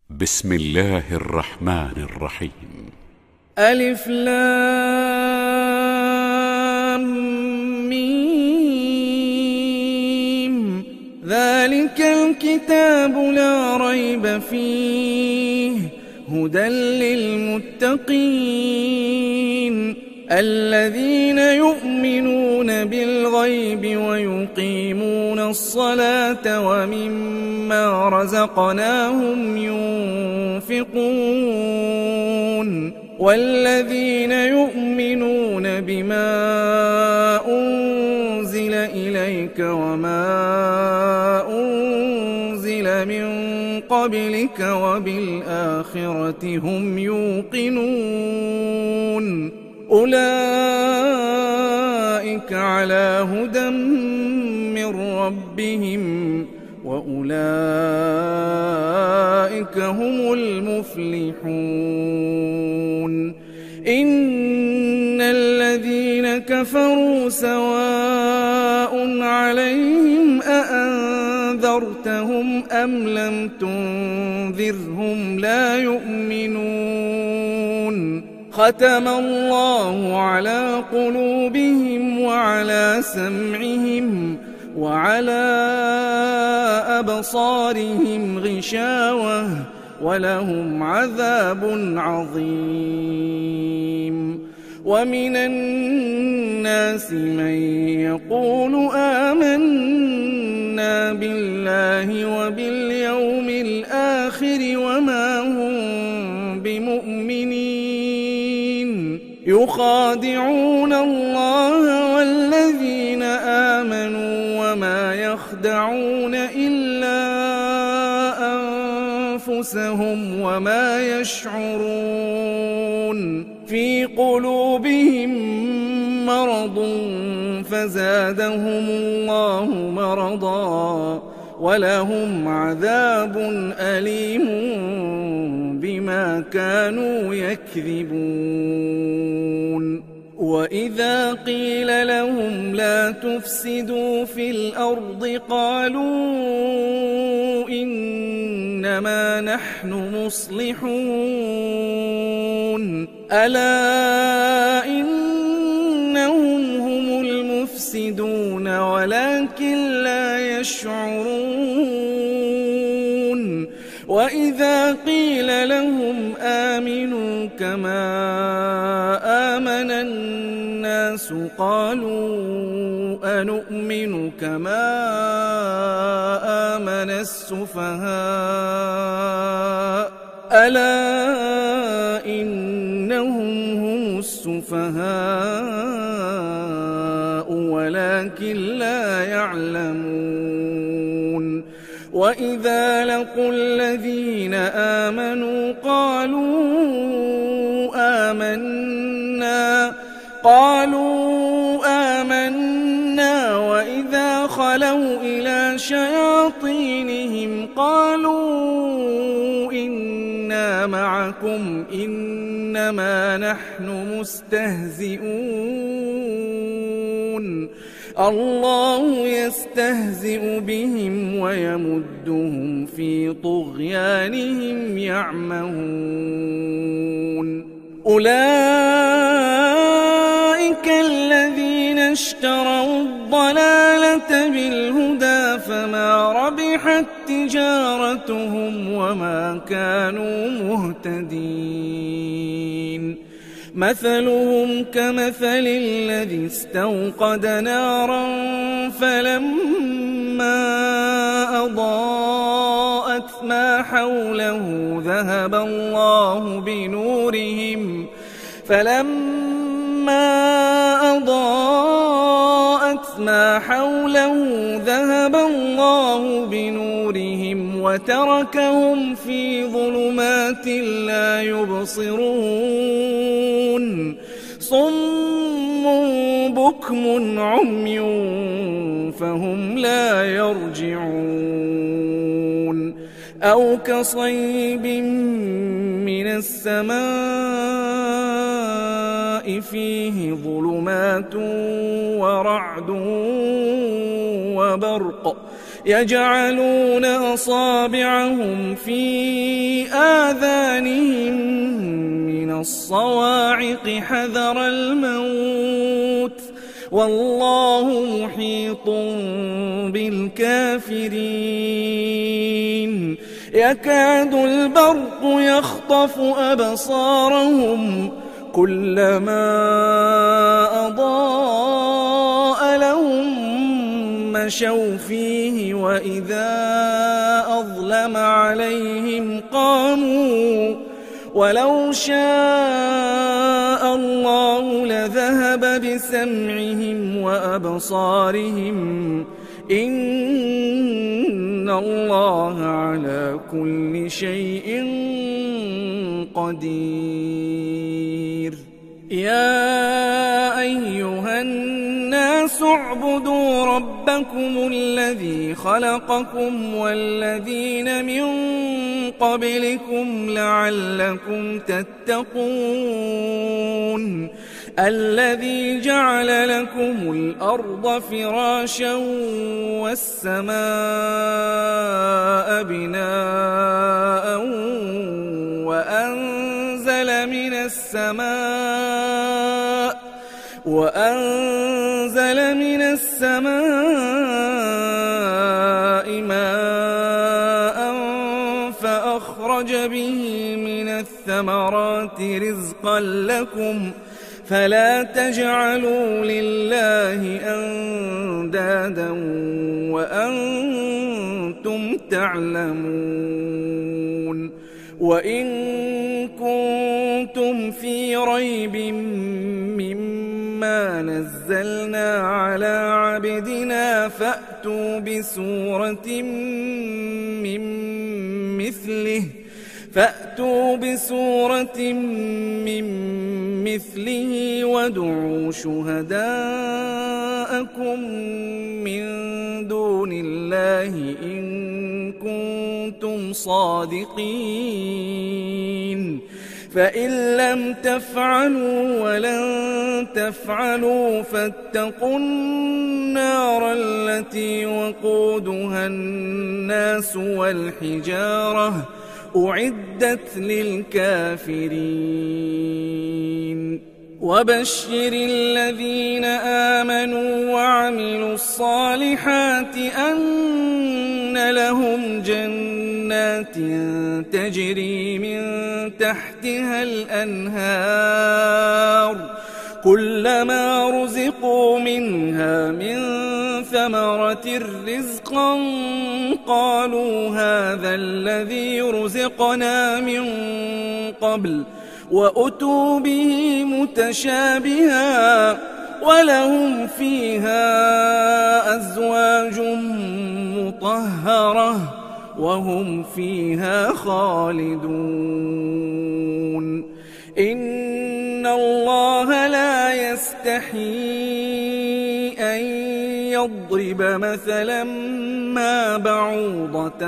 بسم الله الرحمن الرحيم. ألف لام ميم. ذلك الكتاب لا ريب فيه هدى للمتقين الذين يؤمنون بالغيب ويقيمون الصلاة ومما رزقناهم ينفقون والذين يؤمنون بما أنزل إليك وما أنزل من قبلك وبالآخرة هم يوقنون أولئك على هدى من ربهم وأولئك هم المفلحون. إن الذين كفروا سواء عليهم أأنذرتهم أم لم تنذرهم لا يؤمنون. ختم الله على قلوبهم وعلى سمعهم وعلى أبصارهم غشاوة ولهم عذاب عظيم. ومن الناس من يقول آمنا بالله وباليوم الآخر وما هم بمؤمنين يخادعون الله والذين آمنوا وما يخدعون إلا أنفسهم وما يشعرون. في قلوبهم مرض فزادهم الله مرضا ولهم عذاب أليم بما كانوا يكذبون. وإذا قيل لهم لا تفسدوا في الأرض قالوا إنما نحن مصلحون ألا إنهم هم المفسدون ولكن لا يشعرون. وإذا قيل لهم آمنوا كما آمن الناس قالوا أنؤمن كما آمن السفهاء ألا إنهم هم السفهاء ولكن لا يعلمون. وإذا لقوا الذين آمنوا قالوا آمنا وإذا خلوا إلى شياطينهم قالوا إنا معكم إنما نحن مستهزئون. الله يستهزئ بهم ويمدهم في طغيانهم يعمهون. أولئك الذين اشتروا الضلالة بالهدى فما ربحت تجارتهم وما كانوا مهتدين. مثلهم كمثل الذي استوقد نارا فلما أضاءت ما حوله ذهب الله بنورهم وتركهم في ظلمات لا يبصرون. صم بكم عمي فهم لا يرجعون. أو كصيب من السماء فيه ظلمات ورعد وبرق يجعلون أصابعهم في الصواعق حذر الموت والله محيط بالكافرين يكاد البرق يخطف أبصارهم كلما أضاء لهم مشوا فيه وإذا أظلم عليهم قاموا ولو شاء الله لذهب بسمعهم وأبصارهم إن الله على كل شيء قدير يا أيها الناس اعبدوا ربكم الذي خلقكم والذين من قبلكم لعلكم تتقون الذي جعل لكم الأرض فراشا والسماء بناء وأنزل من السماء ماء فأخرج به من الثمرات رزقا لكم فلا تجعلوا لله أندادا وأنتم تعلمون وإن كنتم في ريب مما نزلنا على عبدنا فأتوا بسورة من مثله وادعوا شهداءكم من دون الله إن كنتم صادقين فإن لم تفعلوا ولن تفعلوا فاتقوا النار التي وقودها الناس والحجارة أعدت للكافرين وبشر الذين آمنوا وعملوا الصالحات أن لهم جنات تجري من تحتها الأنهار كلما رزقوا منها من ثمرة رزقا قالوا هذا الذي رزقنا من قبل وأتوا به متشابها ولهم فيها أزواج مطهرة وهم فيها خالدون إن الله لا يستحيي أن يضرب مثلا ما بعوضة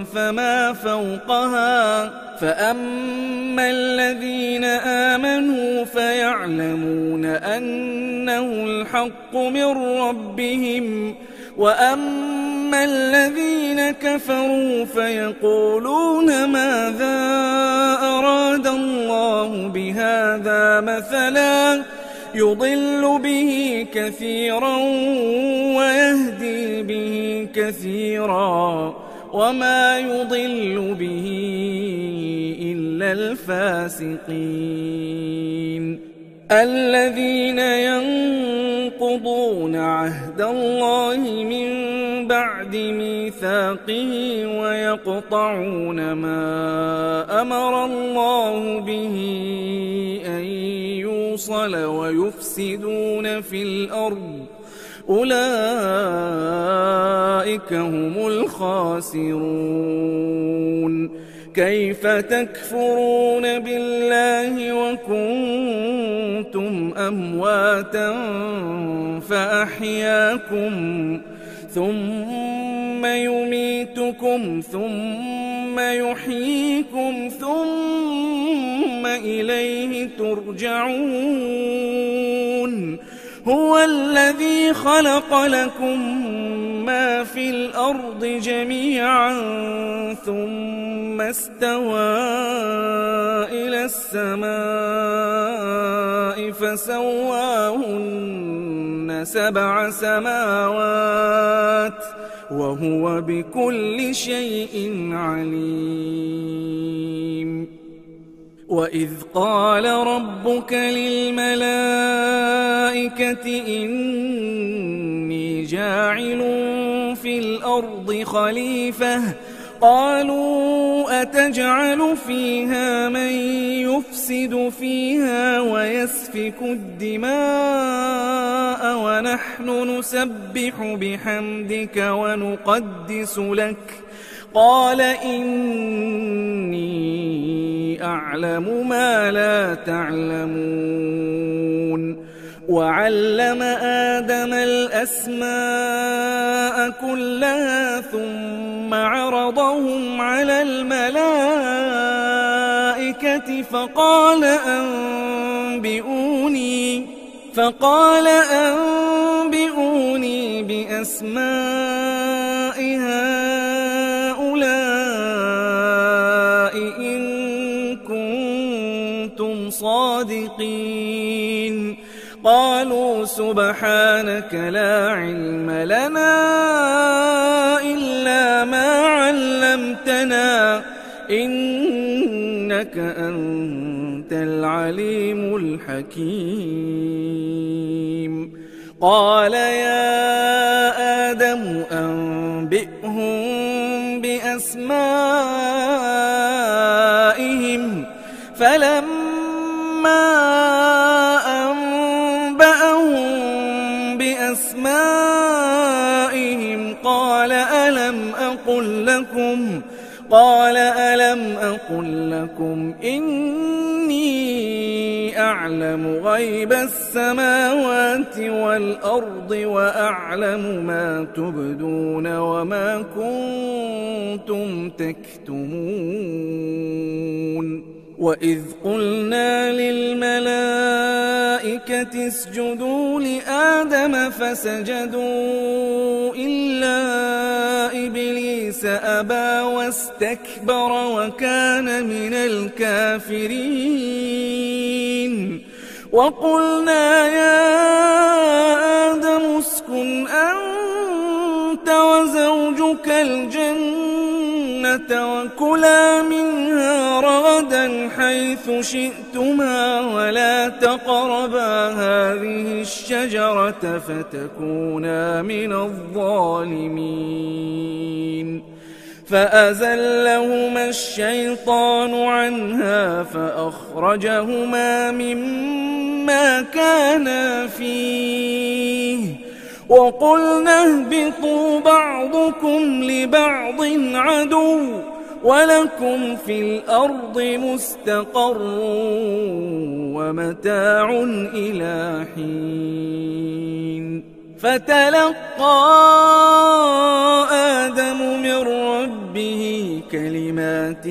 فما فوقها فأما الذين آمنوا فيعلمون أنه الحق من ربهم وأما الذين كفروا فيقولون ماذا أراد الله بهذا مثلا يضل به كثيرا ويهدي به كثيرا وما يضل به إلا الفاسقين الذين ينقضون عهد الله من بعد ميثاقه ويقطعون ما أمر الله به أن يوصل ويفسدون في الأرض أولئك هم الخاسرون كيف تكفرون بالله وكنتم أمواتا فأحياكم ثم يميتكم ثم يحييكم ثم إليه ترجعون هو الذي خلق لكم ما في الأرض جميعا ثم استوى إلى السماء فسواهن 7 سماوات وهو بكل شيء عليم. وإذ قال ربك للملائكة إني جاعل في الأرض خليفة قالوا أتجعل فيها من يفسد فيها ويسفك الدماء ونحن نسبح بحمدك ونقدس لك قال إني أعلم ما لا تعلمون. وعلم آدم الأسماء كلها ثم عرضهم على الملائكة فقال أنبئوني بأسماء هؤلاء إن كنتم صادقين. قالوا سبحانك لا علم لنا إلا ما علمتنا إنك أنت العليم الحكيم. قال يا آدم أنبئهم بأسمائهم فلما أنبأهم بأسمائهم قال ألم أقل لكم إني أعلم غيب السماوات والأرض وأعلم ما تبدون وما كنتم تكتمون. وإذ قلنا للملائكة اسجدوا لآدم فسجدوا إلا إبليس أبى واستكبر وكان من الكافرين. وقلنا يا آدم اسكن أنت وزوجك الجنة وكلا منها رغدا حيث شئتما ولا تقربا هذه الشجرة فتكونا من الظالمين. فأزلهما الشيطان عنها فأخرجهما مما كانا فيه وقلنا اهبطوا بعضكم لبعض عدو ولكم في الأرض مستقر ومتاع إلى حين. فتلقى آدم من ربه كلمات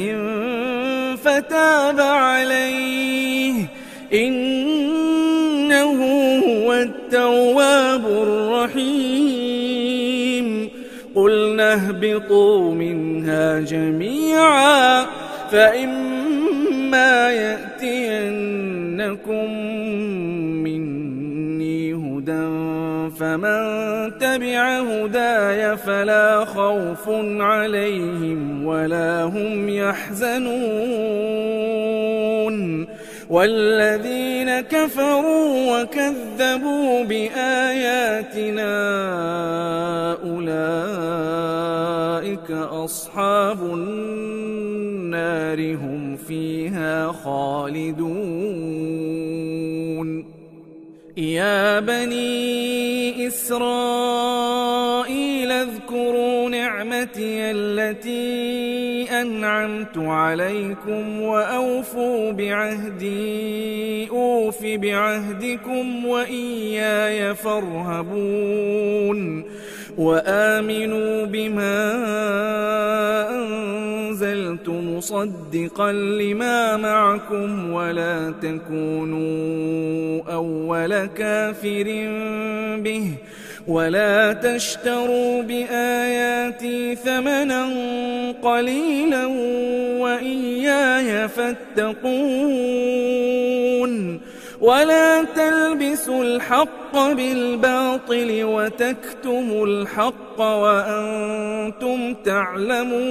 فتاب عليه إنه هو التواب الرحيم. قلنا اهبطوا منها جميعا فإما يأتينكم مني هدى فمن تبع هداي فلا خوف عليهم ولا هم يحزنون. والذين كفروا وكذبوا بآياتنا أولئك أصحاب النار هم فيها خالدون. يا بني إسرائيل اذكروا نعمتي التي أنعمت عليكم وأوفوا بعهدي أوف بعهدكم وإياي فارهبون. وآمنوا بما أنزلت بدلت مصدقا لما معكم ولا تكونوا أول كافر به ولا تشتروا بآياتي ثمنا قليلا وإياي فاتقون ولا تلبسوا الحق بالباطل وتكتموا الحق وأنتم تعلمون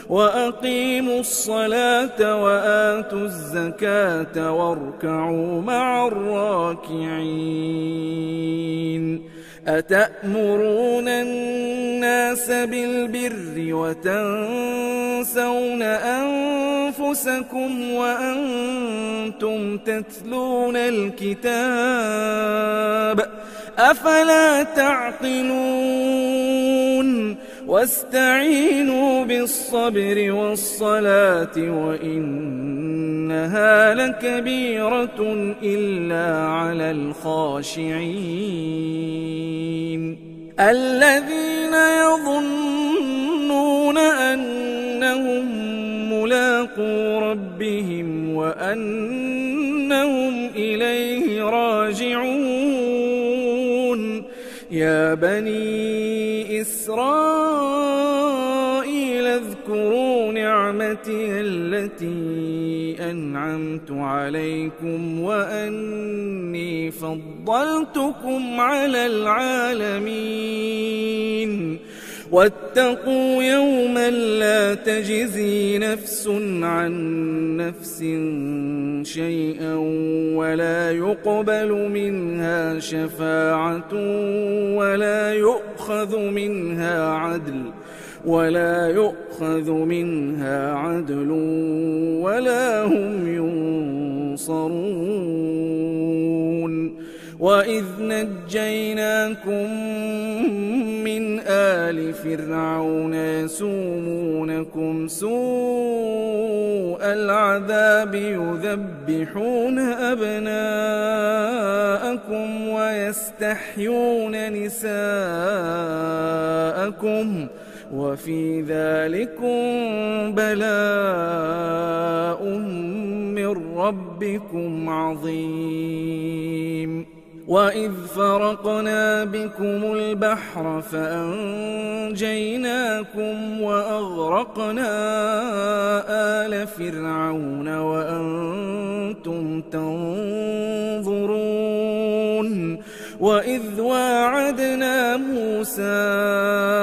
وأقيموا الصلاة وآتوا الزكاة واركعوا مع الراكعين أتأمرون الناس بالبر وتنسون أنفسكم وأنتم تتلون الكتاب أفلا تعقلون واستعينوا بالصبر والصلاة وإنها لكبيرة إلا على الخاشعين الذين يظنون أنهم ملاقو ربهم وأنهم إليه راجعون يا بني إسرائيل اذكروا نعمتي التي أنعمت عليكم وأني فضلتكم على العالمين واتقوا يوما لا تجزي نفس عن نفس شيئا ولا يقبل منها شفاعة ولا يؤخذ منها عدل ولا هم ينصرون وإذ نجيناكم من آل فرعون يسومونكم سوء العذاب يذبحون أبناءكم ويستحيون نساءكم وفي ذلكم بلاء من ربكم عظيم وإذ فرقنا بكم البحر فأنجيناكم وأغرقنا آل فرعون وأنتم تنظرون وإذ واعدنا موسى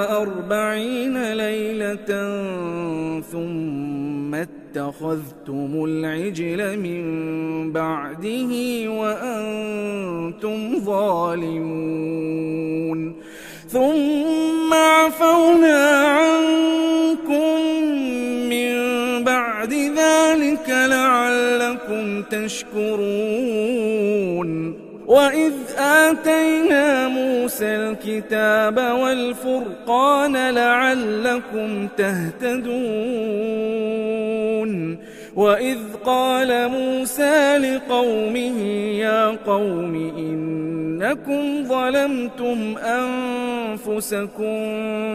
40 ليلة ثم اتخذتم العجل من بعده وأنتم ظالمون ثم عفونا عنكم من بعد ذلك لعلكم تشكرون وإذ آتينا موسى الكتاب والفرقان لعلكم تهتدون وإذ قال موسى لقومه يا قوم إنكم ظلمتم أنفسكم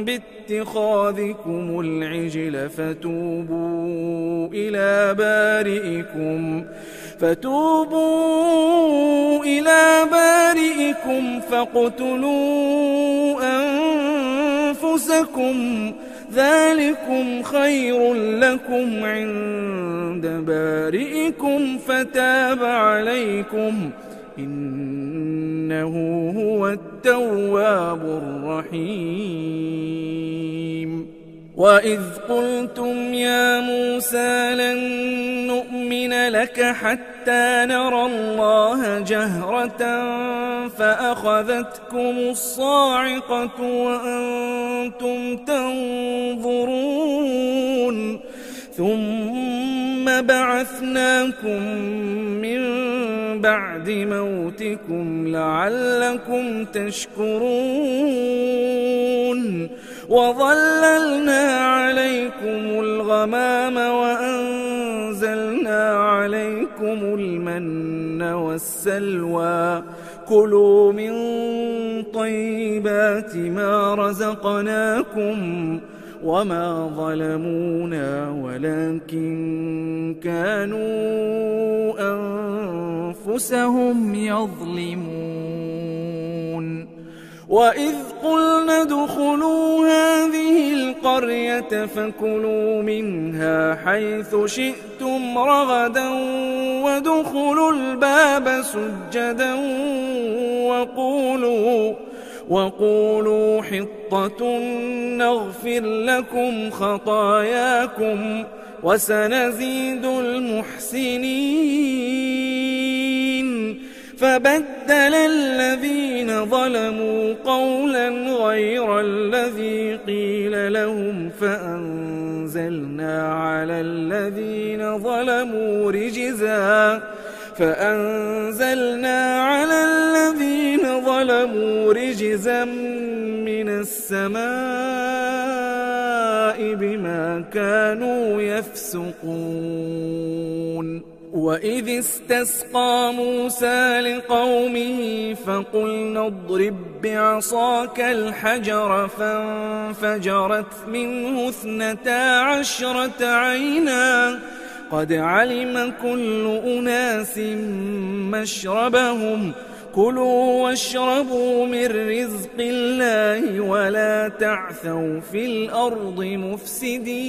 باتخاذكم العجل فتوبوا إلى بارئكم فاقتلوا أنفسكم ذلكم خير لكم عند بارئكم فتاب عليكم إنه هو التواب الرحيم وإذ قلتم يا موسى لن نؤمن لك حتى نرى الله جهرة فأخذتكم الصاعقة وأنتم تنظرون ثم بعثناكم من بعد موتكم لعلكم تشكرون وظللنا عليكم الغمام وأنزلنا عليكم المن والسلوى كلوا من طيبات ما رزقناكم وما ظلمونا ولكن كانوا أنفسهم يظلمون. وإذ قلنا ادخلوا هذه القرية فكلوا منها حيث شئتم رغدا وادخلوا الباب سجدا وقولوا حطة نغفر لكم خطاياكم وسنزيد المحسنين. فبدل الذين ظلموا قولا غير الذي قيل لهم فأنزلنا على الذين ظلموا رجزا من السماء بما كانوا يفسقون. وإذ استسقى موسى لقومه فقلنا اضرب بعصاك الحجر فانفجرت منه 12 عينا قد علم كل أناس مشربهم كلوا واشربوا من رزق الله ولا تعثوا في الأرض مفسدين.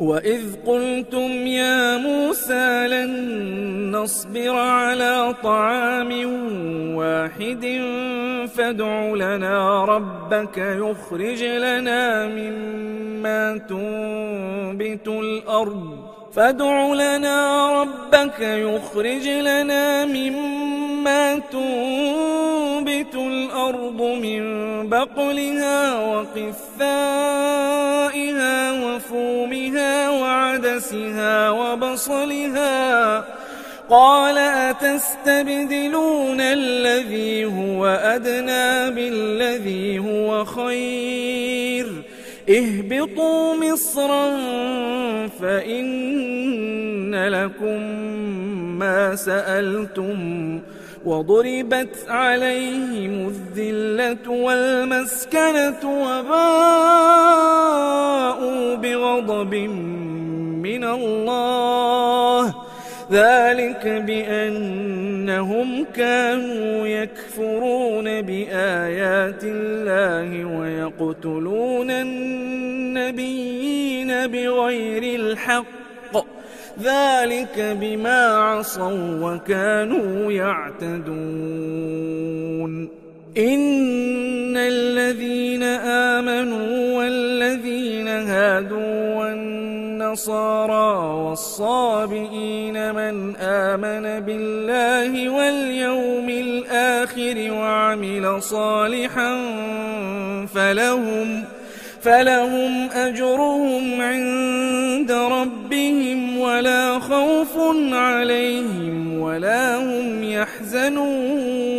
وإذ قلتم يا موسى لن نصبر على طعام واحد فادع لنا ربك يخرج لنا مما تنبت الأرض من بقلها وقثائها وفومها وعدسها وبصلها قال أتستبدلون الذي هو أدنى بالذي هو خير اهبطوا مصرا فإن لكم ما سألتم وضربت عليهم الذلة والمسكنة وباءوا بغضب من الله ذلك بأنهم كانوا يكفرون بآيات الله ويقتلون النبيين بغير الحق ذلك بما عصوا وكانوا يعتدون. إن الذين آمنوا والذين هادوا والنصارى والصابئين من آمن بالله واليوم الآخر وعمل صالحا فلهم أجرهم عند ربهم ولا خوف عليهم ولا هم يحزنون.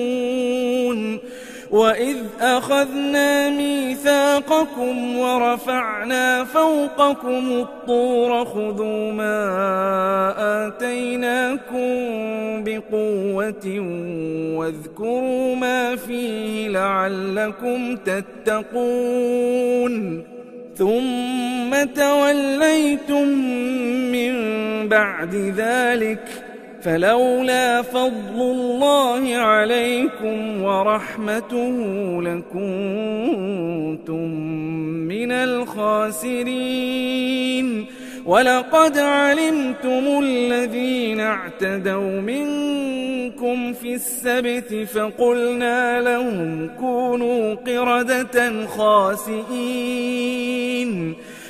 وإذ أخذنا ميثاقكم ورفعنا فوقكم الطور خذوا ما آتيناكم بقوة واذكروا ما فيه لعلكم تتقون. ثم توليتم من بعد ذلك فلولا فضل الله عليكم ورحمته لكنتم من الخاسرين. ولقد علمتم الذين اعتدوا منكم في السبت فقلنا لهم كونوا قردة خاسئين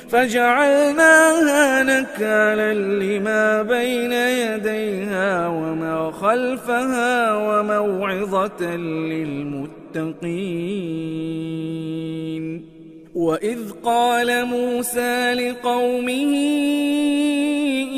فجعلناها نكالا لما بين يديها وما خلفها وموعظة للمتقين. وإذ قال موسى لقومه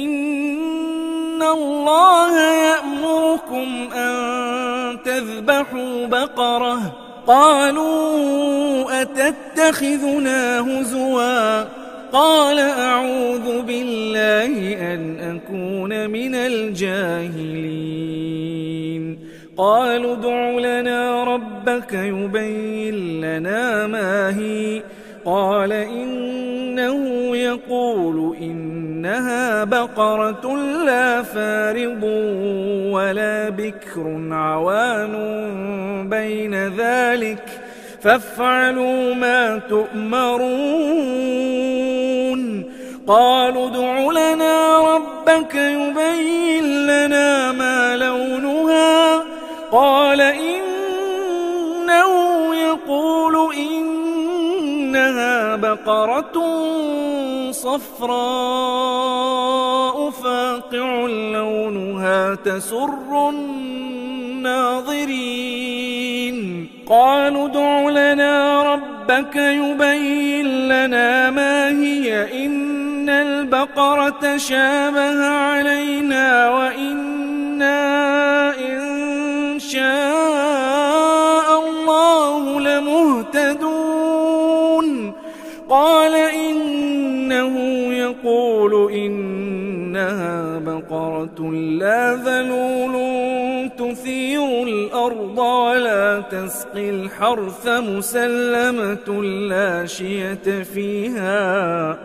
إن الله يأمركم أن تذبحوا بقرة قالوا أتتخذنا هزوا قال أعوذ بالله أن أكون من الجاهلين. قالوا ادع لنا ربك يبين لنا ما هي قال إنه يقول إنها بقرة لا فارض ولا بكر عوان بين ذلك فافعلوا ما تؤمرون قالوا ادع لنا ربك يبين لنا ما لونها قال إنه يقول إنها بقرة صفراء فاقع لونها تسر الناظرين قالوا ادع لنا ربك يبين لنا ما هي إن البقرة شابه علينا وإنا إن شاء الله لمهتدون قال إنه يقول إنها بقرة لا ذلول تثير الأرض ولا تسقي الحرث مسلمة لا شية فيها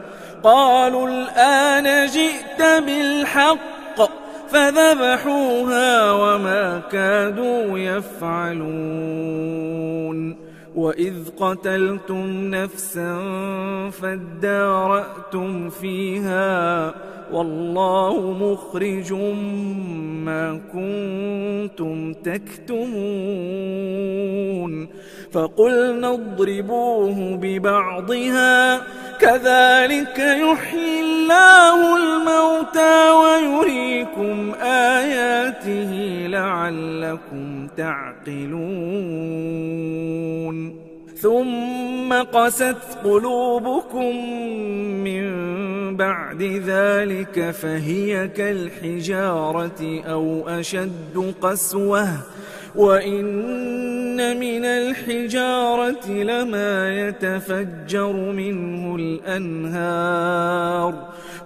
قالوا الآن جئت بالحق فذبحوها وما كادوا يفعلون وإذ قتلتم نفسا فادارأتم فيها والله مخرج ما كنتم تكتمون فقلنا اضربوه ببعضها كذلك يحيي الله الموتى ويريكم آياته لعلكم تعقلون ثم قست قلوبكم من بعد ذلك فهي كالحجارة أو أشد قسوة وإن من الحجارة لما يتفجر منه الأنهار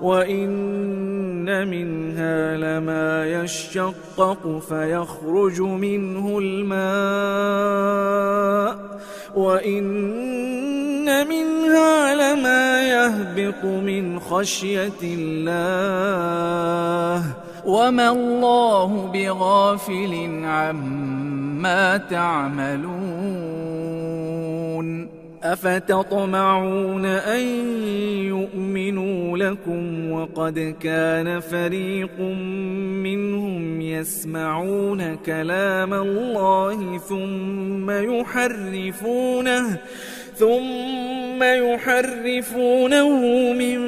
وإن منها لما يشقق فيخرج منه الماء وإن منها لما يهبط من خشية الله وما الله بغافل عما تعملون أفتطمعون أن يؤمنوا لكم وقد كان فريق منهم يسمعون كلام الله ثم يحرفونه من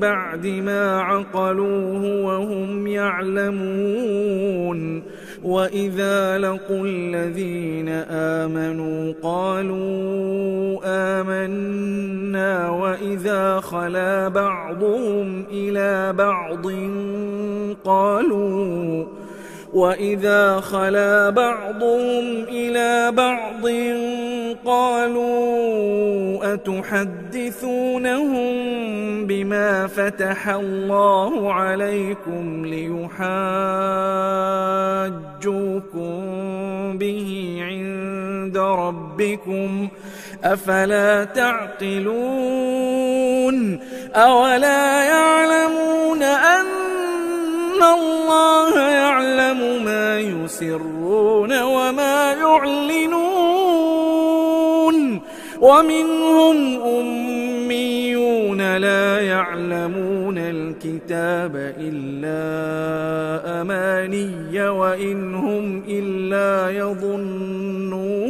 بعد ما عقلوه وهم يعلمون وإذا لقوا الذين آمنوا قالوا آمنا وإذا خلا بعضهم إلى بعض قالوا أتحدثونهم بما فتح الله عليكم ليحاجوكم به عند ربكم أفلا تعقلون أولا يعلمون أن الله يعلم ما يسرون وما يعلنون ومنهم أميون لا يعلمون الكتاب إلا أماني وإن هم إلا يظنون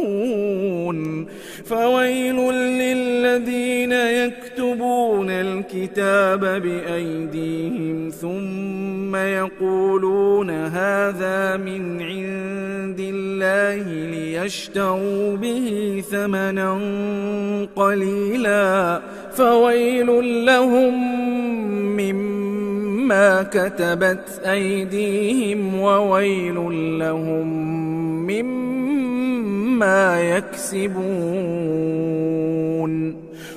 فويل للذين يكتبون الكتاب بأيديهم ثم يقولون هذا من عند الله ليشتروا به ثمنا قليلا فويل لهم مما كتبت أيديهم وويل لهم مما يكسبون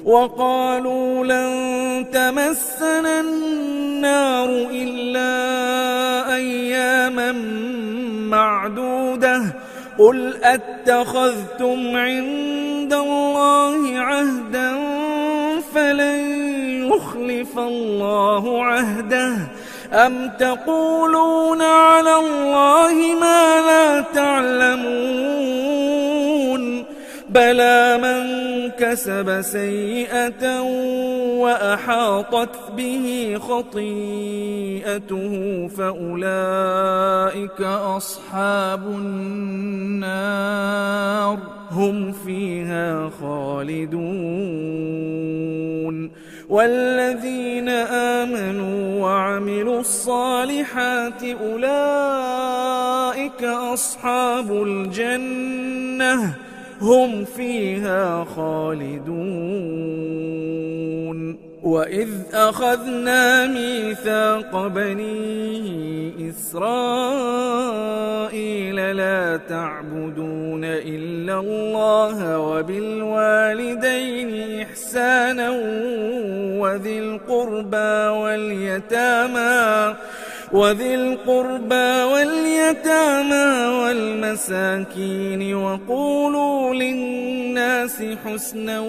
وقالوا لن تمسنا النار إلا أياما معدودة قل أتخذتم عند الله عهدا فلن يخلف الله عهده أم تقولون على الله ما لا تعلمون بلى من كسب سيئة وأحاطت به خطيئته فأولئك أصحاب النار هم فيها خالدون والذين آمنوا وعملوا الصالحات أولئك أصحاب الجنة هم فيها خالدون وإذ أخذنا ميثاق بني إسرائيل لا تعبدون إلا الله وبالوالدين إحسانا وذي القربى واليتامى والمساكين وقولوا للناس حسنا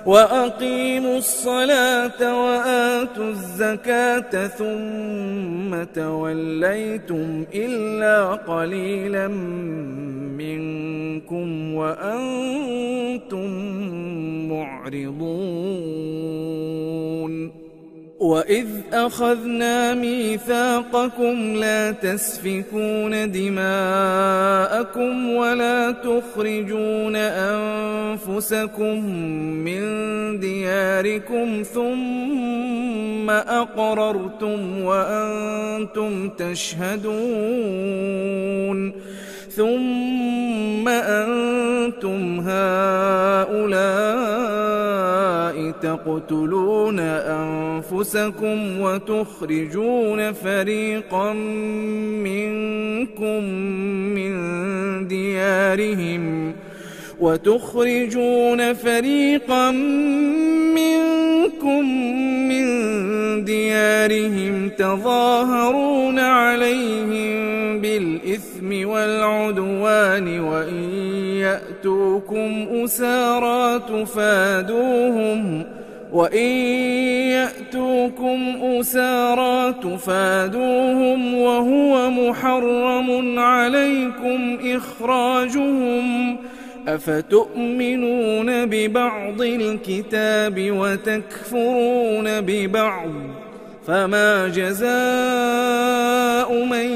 وأقيموا الصلاة وآتوا الزكاة ثم توليتم إلا قليلا منكم وأنتم معرضون وإذ أخذنا ميثاقكم لا تسفكون دماءكم ولا تخرجون أنفسكم من دياركم ثم أقررتم وأنتم تشهدون ثم أنتم هؤلاء تقتلون أنفسكم وتخرجون فريقا منكم من ديارهم تظاهرون عليهم بالإثم والعدوان وإن يأتوكم أسارى تفادوهم وهو محرم عليكم إخراجهم أفتؤمنون ببعض الكتاب وتكفرون ببعض فما جزاء من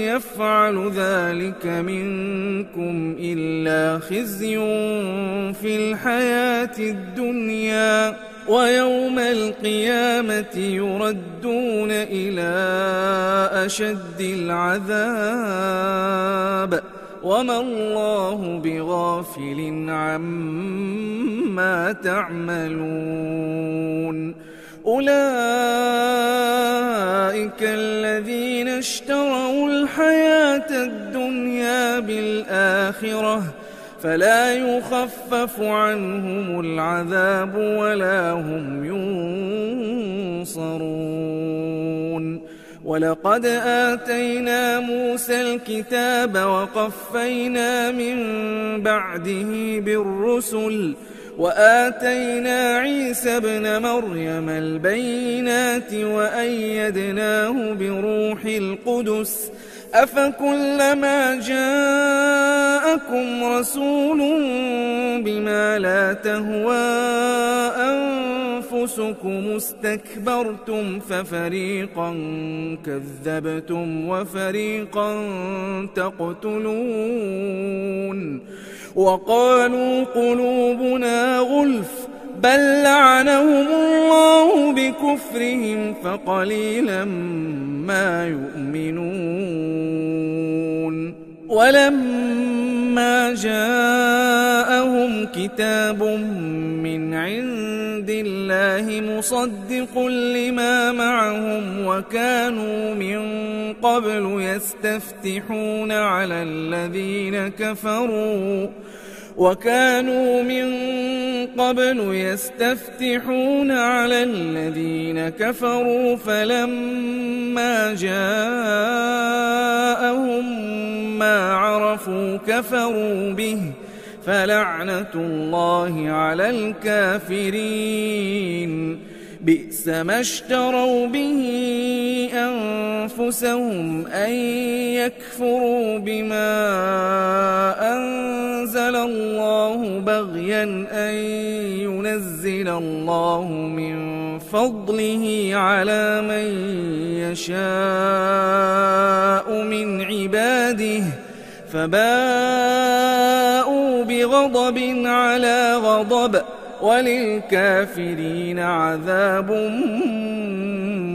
يفعل ذلك منكم إلا خزي في الحياة الدنيا ويوم القيامة يردون إلى أشد العذاب وما الله بغافل عما تعملون أولئك الذين اشتروا الحياة الدنيا بالآخرة فلا يخفف عنهم العذاب ولا هم ينصرون ولقد آتينا موسى الكتاب وقفينا من بعده بالرسل وآتينا عيسى ابن مريم البينات وأيدناه بروح القدس أفكلما جاءكم رسول بما لا تهوى أنفسكم استكبرتم ففريقا كذبتم وفريقا تقتلون وقالوا قلوبنا غلف بل لعنهم الله بكفرهم فقليلا ما يؤمنون ولما جاءهم كتاب من عند الله مصدق لما معهم وكانوا من قبل يستفتحون على الذين كفروا وكانوا من قبل يستفتحون على الذين كفروا فلما جاءهم ما عرفوا كفروا به فلعنة الله على الكافرين بئس ما اشتروا به أنفسهم أن يكفروا بما أنزل الله بغيا أن ينزل الله من فضله على من يشاء من عباده فباءوا بغضب على غضب وللكافرين عذاب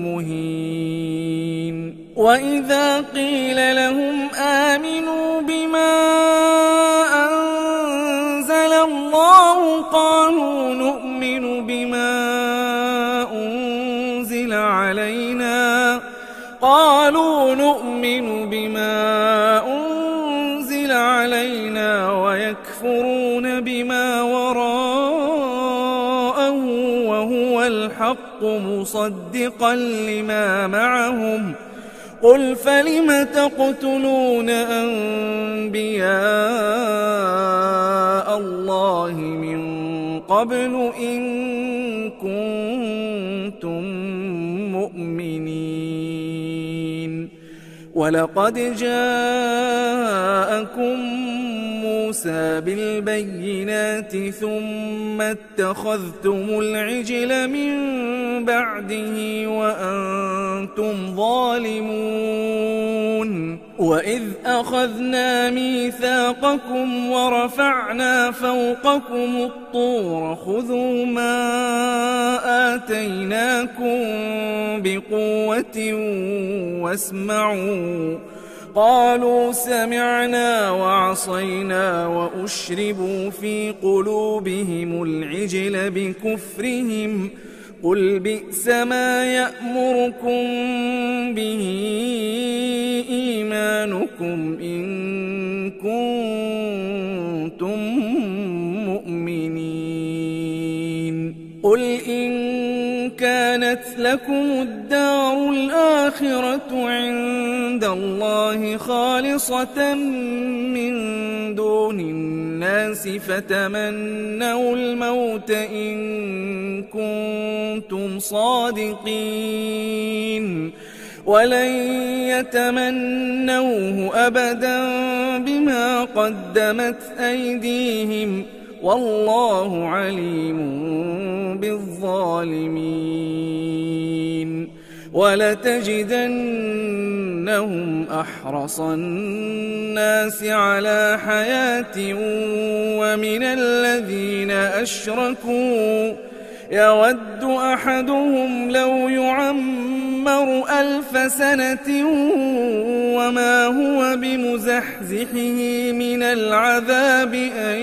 مهين وإذا قيل لهم آمنوا بما أنزل الله قالوا نؤمن بما أنزل علينا ويكفرون بما وراءه وهو الحق مصدقا لما معهم قل فلم تقتلون أنبياء الله من قبل إن كنتم مؤمنين ولقد جاءكم موسى بالبينات ثم اتخذتم العجل من بعده وأنتم ظالمون وإذ أخذنا ميثاقكم ورفعنا فوقكم الطور خذوا ما آتيناكم بقوة واسمعوا قالوا سمعنا وعصينا وأشربوا في قلوبهم العجل بكفرهم قل بئس ما يأمركم به إيمانكم إن كنتم مؤمنين قل إن كانت لكم الدار الآخرة عند الله خالصة من دون الناس فتمنوا الموت إن كنتم صادقين ولن يتمنوه أبدا بما قدمت أيديهم والله عليم بالظالمين ولتجدنهم أحرص الناس على حياة ومن الذين أشركوا يود أحدهم لو يعمر 1000 سنة وما هو بمزحزحه من العذاب أن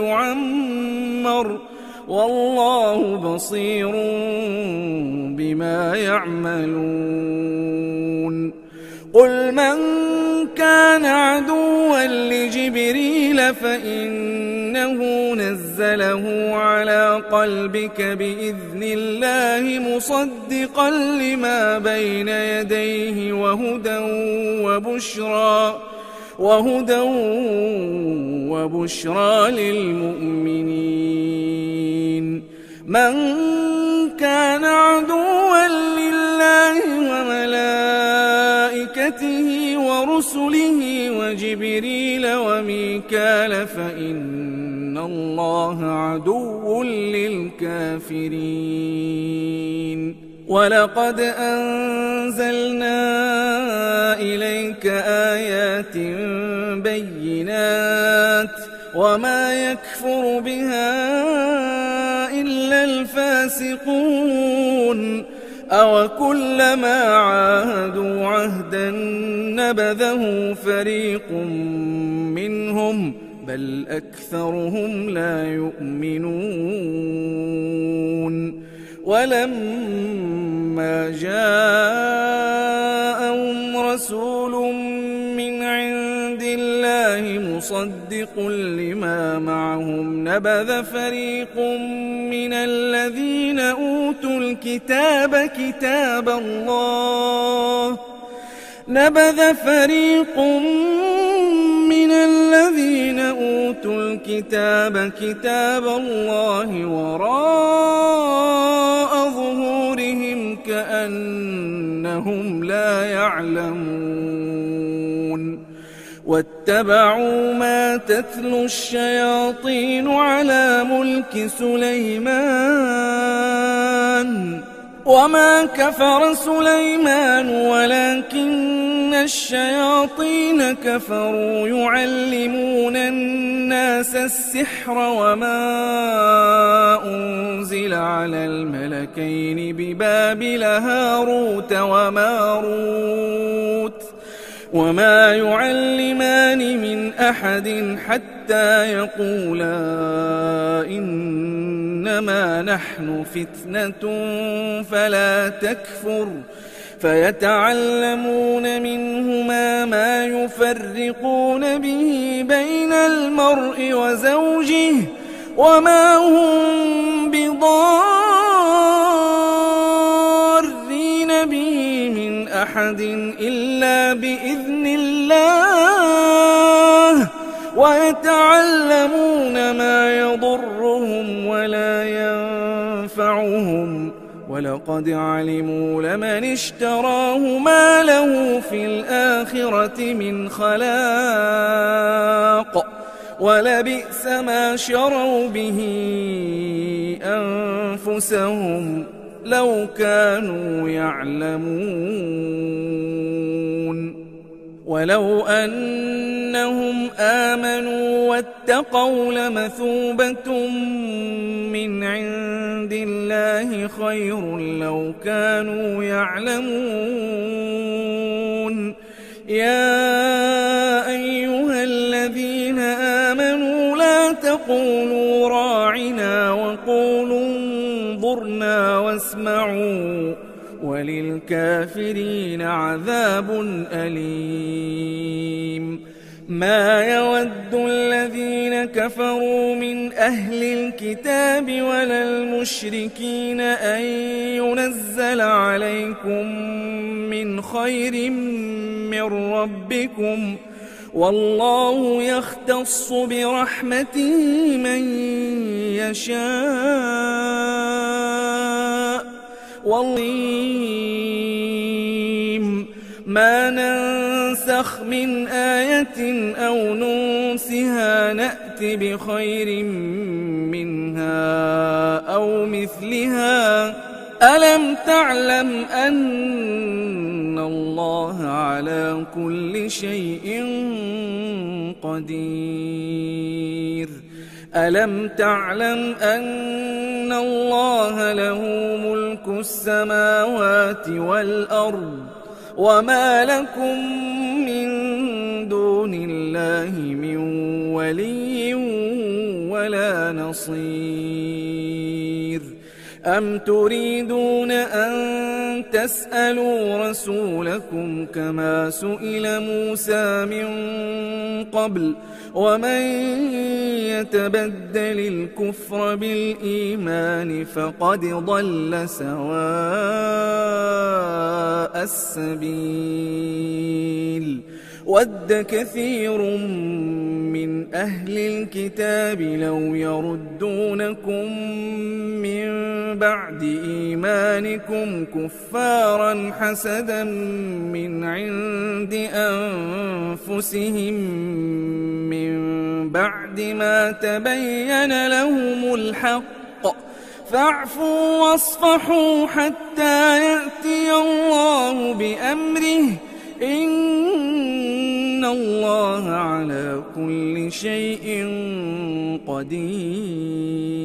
يعمر والله بصير بما يعملون قل من كان عدوا لجبريل فإنه نزله على قلبك بإذن الله مصدقا لما بين يديه وهدى وبشرى للمؤمنين من كان عدوا لله وملائكته ورسله وجبريل وميكال فإن الله عدو للكافرين ولقد أنزلنا إليك آيات بينات وما يكفر بها إلا الفاسقون أوكلما عاهدوا عهدا نبذه فريق منهم بل أكثرهم لا يؤمنون ولما جاءهم رسول من عند الله مصدق لما معهم نبذ فريق من الذين أوتوا الكتاب كتاب الله وراء ظهورهم كأنهم لا يعلمون واتبعوا ما تتلو الشياطين على ملك سليمان وما كفر سليمان ولكن الشياطين كفروا يعلمون الناس السحر وما أنزل على الملكين ببابل هاروت وماروت وما يعلمان من أحد حتى يقولا إنما نحن فتنة فلا تكفر فيتعلمون منهما ما يفرقون به بين المرء وزوجه وما هم بضارين به من أحد إلا بإذن الله ويتعلمون ما يضرهم ولا ينفعهم ولقد علموا لمن اشتراه ما له في الآخرة من خلاق ولبئس ما شروا به أنفسهم لو كانوا يعلمون ولو أنهم آمنوا واتقوا لمثوبة من عند الله خير لو كانوا يعلمون يا أيها الذين آمنوا لا تقولوا راعنا وقولوا انظرنا واسمعوا وللكافرين عذاب أليم ما يود الذين كفروا من أهل الكتاب ولا المشركين أن ينزل عليكم من خير من ربكم والله يختص برحمته من يشاء والله ما ننسخ من آية أو ننسها نأت بخير منها أو مثلها ألم تعلم أن الله على كل شيء قدير ألم تعلم أن الله له ملك السماوات والأرض وما لكم من دون الله من ولي ولا نصير أم تريدون أن تسألوا رسولكم كما سئل موسى من قبل ومن يتبدل الكفر بالإيمان فقد ضل سواء السبيل ود كثير من أهل الكتاب لو يردونكم من بعد إيمانكم كفارا حسدا من عند أنفسهم من بعد ما تبين لهم الحق فاعفوا واصفحوا حتى يأتي الله بأمره إن الله على كل شيء قدير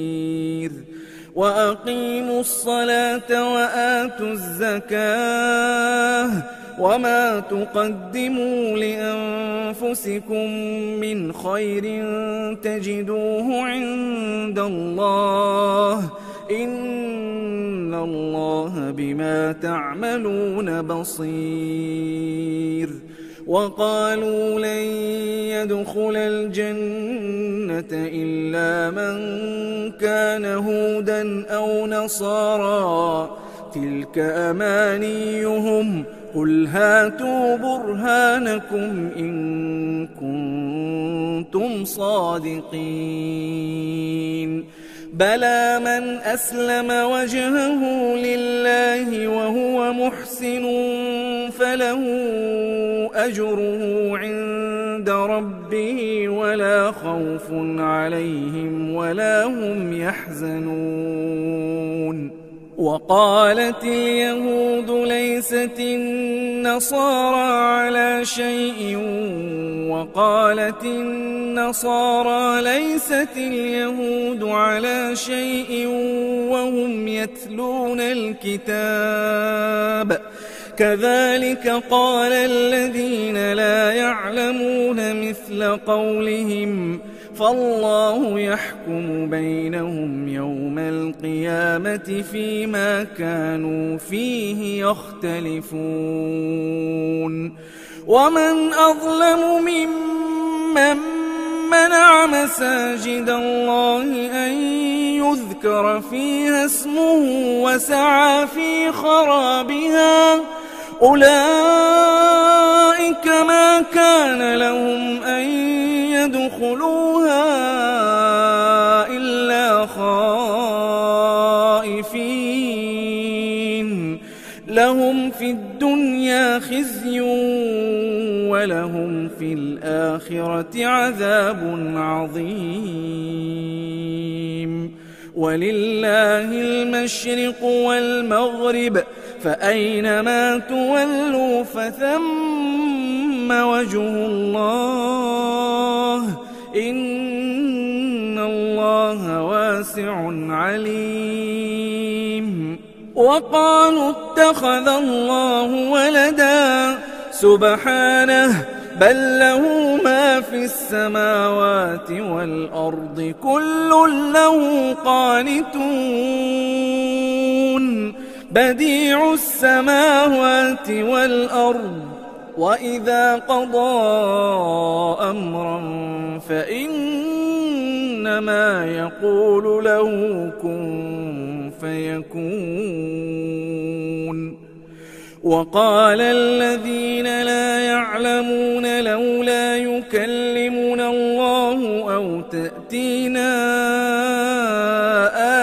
وأقيموا الصلاة وآتوا الزكاة وما تقدموا لأنفسكم من خير تجدوه عند الله إن الله بما تعملون بصير وقالوا لن يدخل الجنة إلا من كان هودا أو نصارى تلك أمانيهم قل هاتوا برهانكم إن كنتم صادقين بلى من أسلم وجهه لله وهو محسن فله أجره عند ربه ولا خوف عليهم ولا هم يحزنون وقالت اليهود ليست النصارى على شيء وقالت النصارى ليست اليهود على شيء وهم يتلون الكتاب كذلك قال الذين لا يعلمون مثل قولهم فالله يحكم بينهم يوم القيامة فيما كانوا فيه يختلفون ومن أظلم ممن منع مساجد الله أن يذكر فيها اسمه وسعى في خرابها أولئك ما كان لهم أن يدخلوها إلا خائفين لهم في الدنيا خزي ولهم في الآخرة عذاب عظيم ولله المشرق والمغرب فأينما تولوا فثم وجه الله إن الله واسع عليم وقالوا اتخذ الله ولدا سبحانه بل له ما في السماوات والأرض كل له قانتون بديع السماوات والأرض وإذا قضى أمرا فإنما يقول له كن فيكون وقال الذين لا يعلمون لولا يكلمنا الله أو تأتينا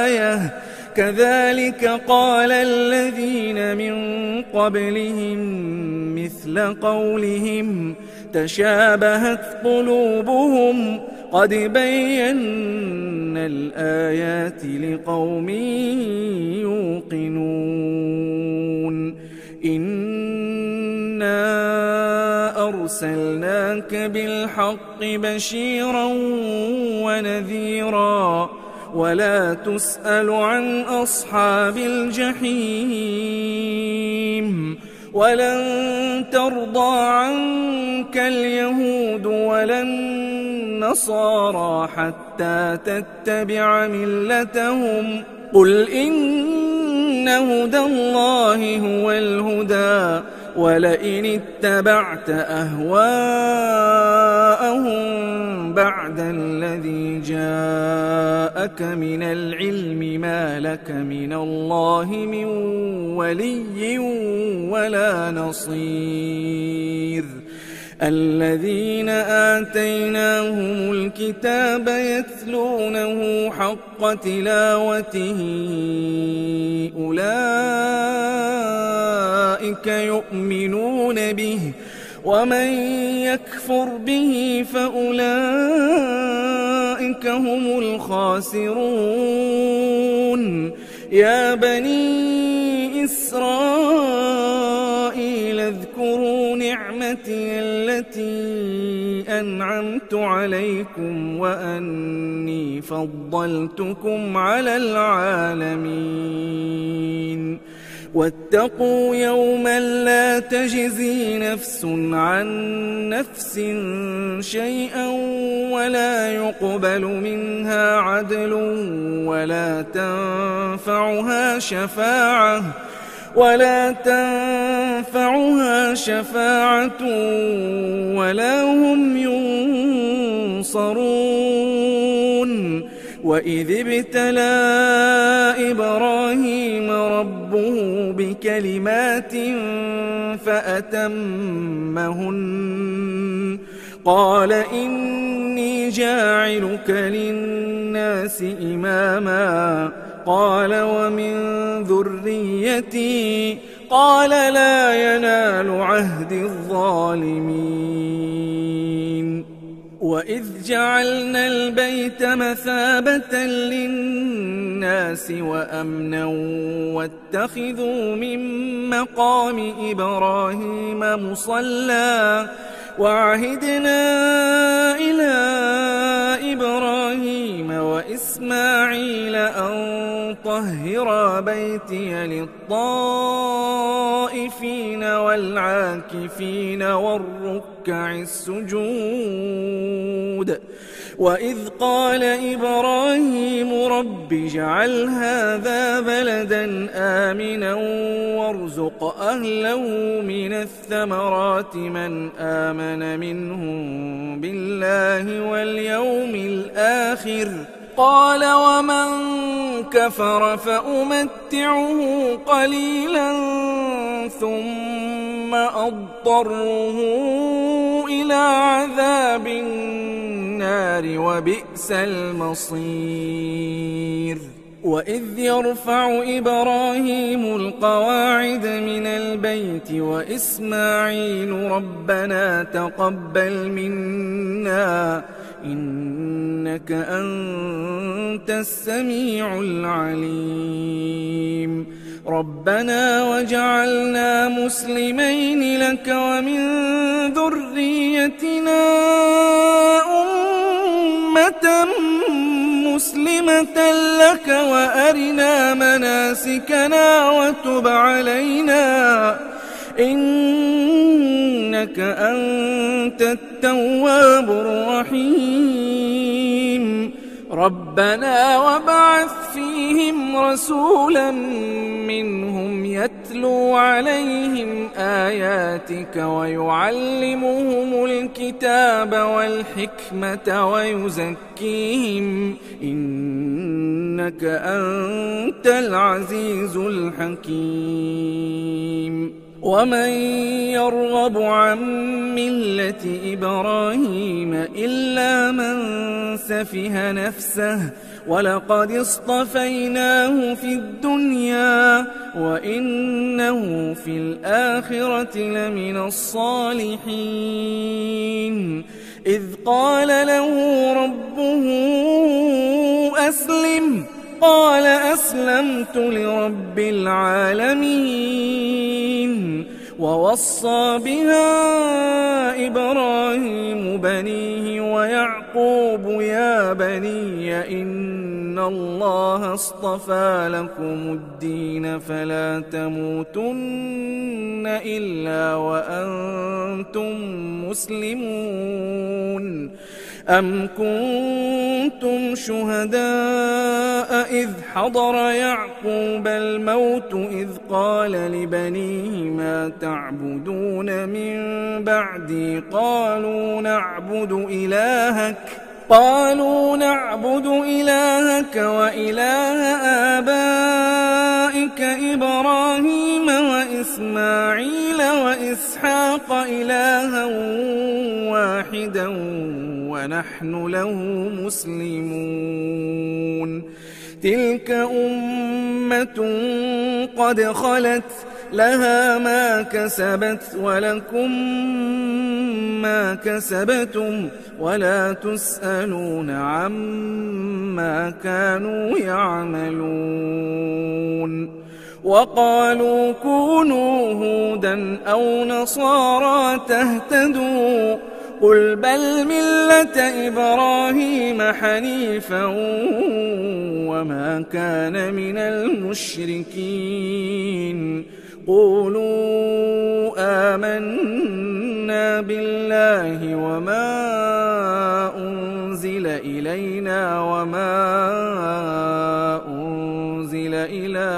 آية كذلك قال الذين من قبلهم مثل قولهم تشابهت قلوبهم قد بينا الآيات لقوم يوقنون إنا أرسلناك بالحق بشيرا ونذيرا ولا تسأل عن أصحاب الجحيم ولن ترضى عنك اليهود ولا النصارى حتى تتبع ملتهم قل إن هدى الله هو الهدى ولئن اتبعت أهواءهم بعد الذي جاءك من العلم ما لك من الله من ولي ولا نصير الذين آتيناهم الكتاب يتلونه حق تلاوته أولئك يؤمنون به ومن يكفر به فأولئك هم الخاسرون يا بني إسرائيل اذكروا نعمتي التي أنعمت عليكم وأني فضلتكم على العالمين واتقوا يوما لا تجزي نفس عن نفس شيئا ولا يقبل منها عدل ولا تنفعها شفاعة ولا تنفعها شفاعة ولا هم ينصرون وإذ ابتلى إبراهيم ربه بكلمات فأتمهن قال إني جاعلك للناس إماما قال ومن ذريتي قال لا ينال عهد الظالمين وإذ جعلنا البيت مثابة للناس وأمنا واتخذوا من مقام إبراهيم مصلى وعهدنا إلى إبراهيم وإسماعيل أن طهرا بيتي للطائفين والعاكفين والركع السجود وإذ قال إبراهيم رب اجعل هذا بلدا آمنا وارزق أهله من الثمرات من آمن منهم بالله واليوم الآخر قال ومن كفر فأمتعه قليلا ثم أضطره إلى عذاب النار وبئس المصير وإذ يرفع إبراهيم القواعد من البيت وإسماعيل ربنا تقبل منا إنك أنت السميع العليم ربنا وجعلنا مسلمين لك ومن ذريتنا أمة مسلمة لك وأرنا مناسكنا وتب علينا إنك أنت التواب الرحيم ربنا وابعث فيهم رسولا منهم يتلو عليهم آياتك ويعلمهم الكتاب والحكمة ويزكيهم إنك أنت العزيز الحكيم ومن يرغب عن ملة إبراهيم إلا من سفه نفسه ولقد اصطفيناه في الدنيا وإنه في الآخرة لمن الصالحين إذ قال له ربه أسلم قال أسلمت لرب العالمين ووصى بها إبراهيم بنيه ويعقوب يا بني إن الله اصطفى لكم الدين فلا تموتن إلا وأنتم مسلمون أم كنتم شهداء إذ حضر يعقوب الموت إذ قال لبنيه ما تعبدون من بعدي قالوا نعبد إلهك وإله آبائك إبراهيم وإسماعيل وإسحاق إلها واحدا ونحن له مسلمون تلك أمة قد خلت لها ما كسبت ولكم ما كسبتم ولا تسألون عما كانوا يعملون وقالوا كونوا هودا أو نصارى تهتدوا قل بل ملة إبراهيم حنيفا وما كان من المشركين قولوا آمنا بالله وما أنزل إلينا وما أنزل إلى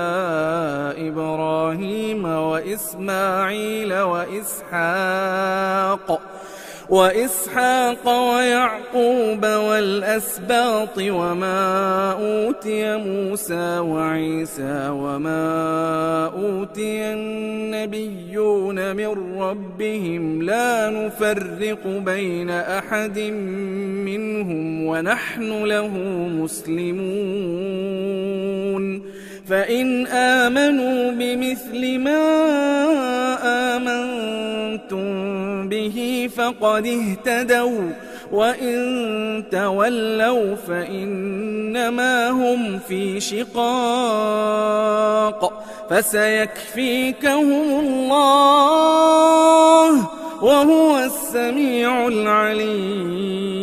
إبراهيم وإسماعيل وإسحاق ويعقوب والأسباط وما أوتي موسى وعيسى وما أوتي النبيون من ربهم لا نفرق بين أحد منهم ونحن له مسلمون فإن آمنوا بمثل ما آمنتم به فقد اهتدوا وإن تولوا فإنما هم في شقاق فسيكفيكهم الله وهو السميع العليم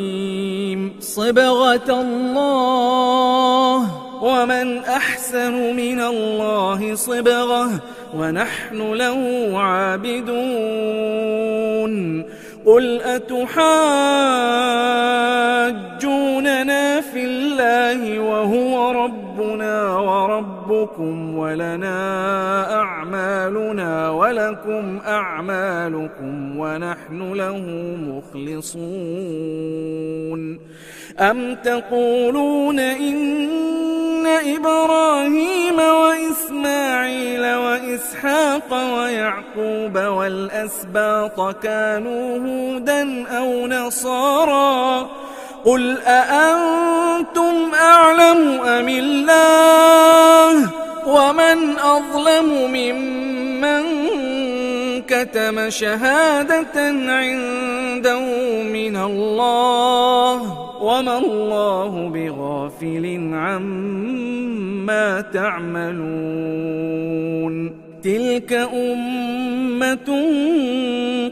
صبغة الله ومن أحسن من الله صبغة ونحن له عابدون قل أتحاجوننا في الله وهو ربنا وربكم ولنا أعمالنا ولكم أعمالكم ونحن له مخلصون أم تقولون إن إبراهيم وإسماعيل وإسحاق ويعقوب والأسباط كانوا هودا أو نصارى قل أأنتم أعلم أم الله ومن أظلم ممن كتم شهادة عنده من الله وما الله بغافل عما تعملون تلك أمة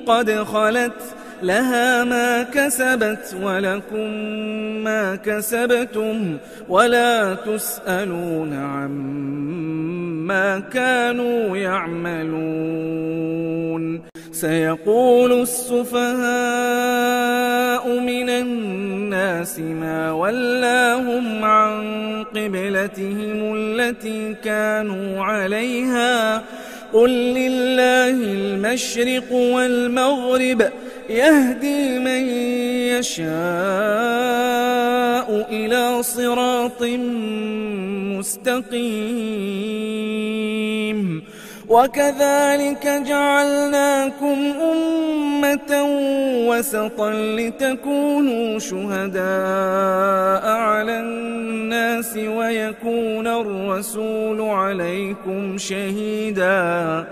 قد خلت لها ما كسبت ولكم ما كسبتم ولا تسألون عما كانوا يعملون سيقول السفهاء من الناس ما ولاهم عن قبلتهم التي كانوا عليها قل لله المشرق والمغرب يهدي من يشاء إلى صراط مستقيم وكذلك جعلناكم أمة وسطا لتكونوا شهداء على الناس ويكون الرسول عليكم شهيدا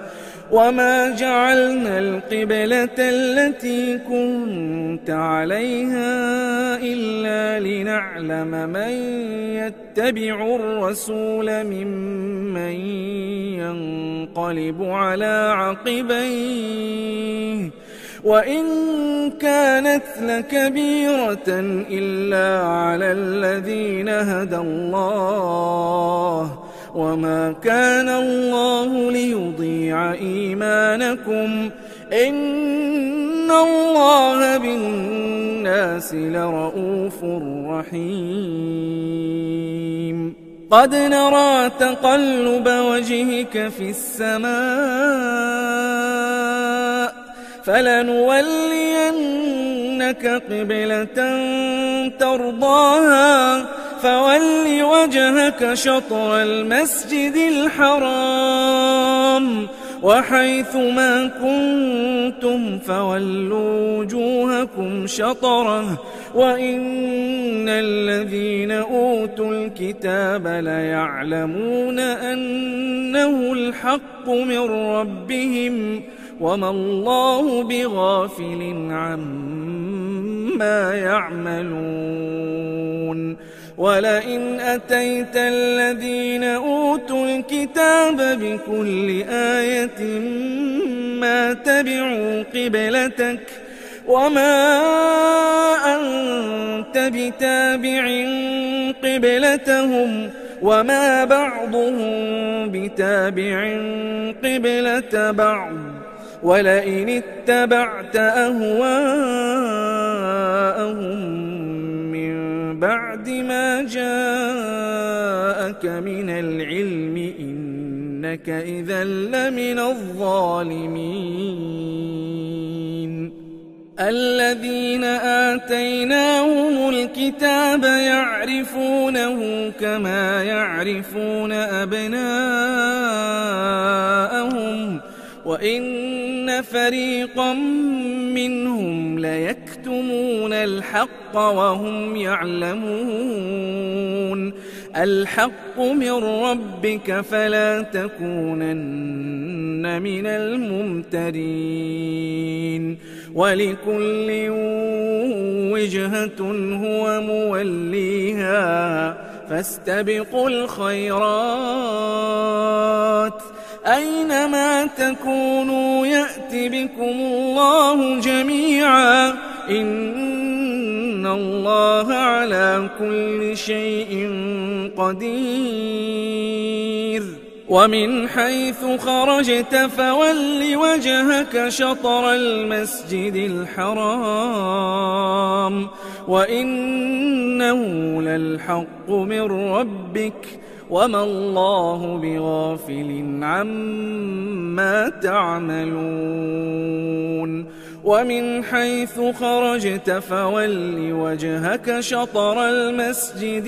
وما جعلنا القبلة التي كنت عليها إلا لنعلم من يتبع الرسول ممن ينقلب على عقبيه وإن كانت لكبيرة إلا على الذين هدى الله وما كان الله ليضيع إيمانكم إن الله بالناس لرؤوف رحيم قد نرى تقلب وجهك في السماء فلنولينك قبلة ترضاها فول وجهك شطر المسجد الحرام وحيث ما كنتم فولوا وجوهكم شطره وإن الذين أوتوا الكتاب ليعلمون أنه الحق من ربهم وما الله بغافل عما يعملون ولئن أتيت الذين أوتوا الكتاب بكل آية ما تبعوا قبلتك وما أنت بتابع قبلتهم وما بعضهم بتابع قبلة بعض ولئن اتبعت أهواءهم بعد ما جاءك من العلم إنك إذا لمن الظالمين. الذين آتيناهم الكتاب يعرفونه كما يعرفون أبناءهم وإن فريقا منهم ليكتمون الحق وهم يعلمون. الحق من ربك فلا تكونن من الممترين. ولكل وجهة هو موليها فاستبقوا الخيرات أينما تكونوا يأت بكم الله جميعا إن الله على كل شيء قدير. ومن حيث خرجت فول وجهك شطر المسجد الحرام وإنه للحق من ربك وما الله بغافل عما تعملون. ومن حيث خرجت فول وجهك شطر المسجد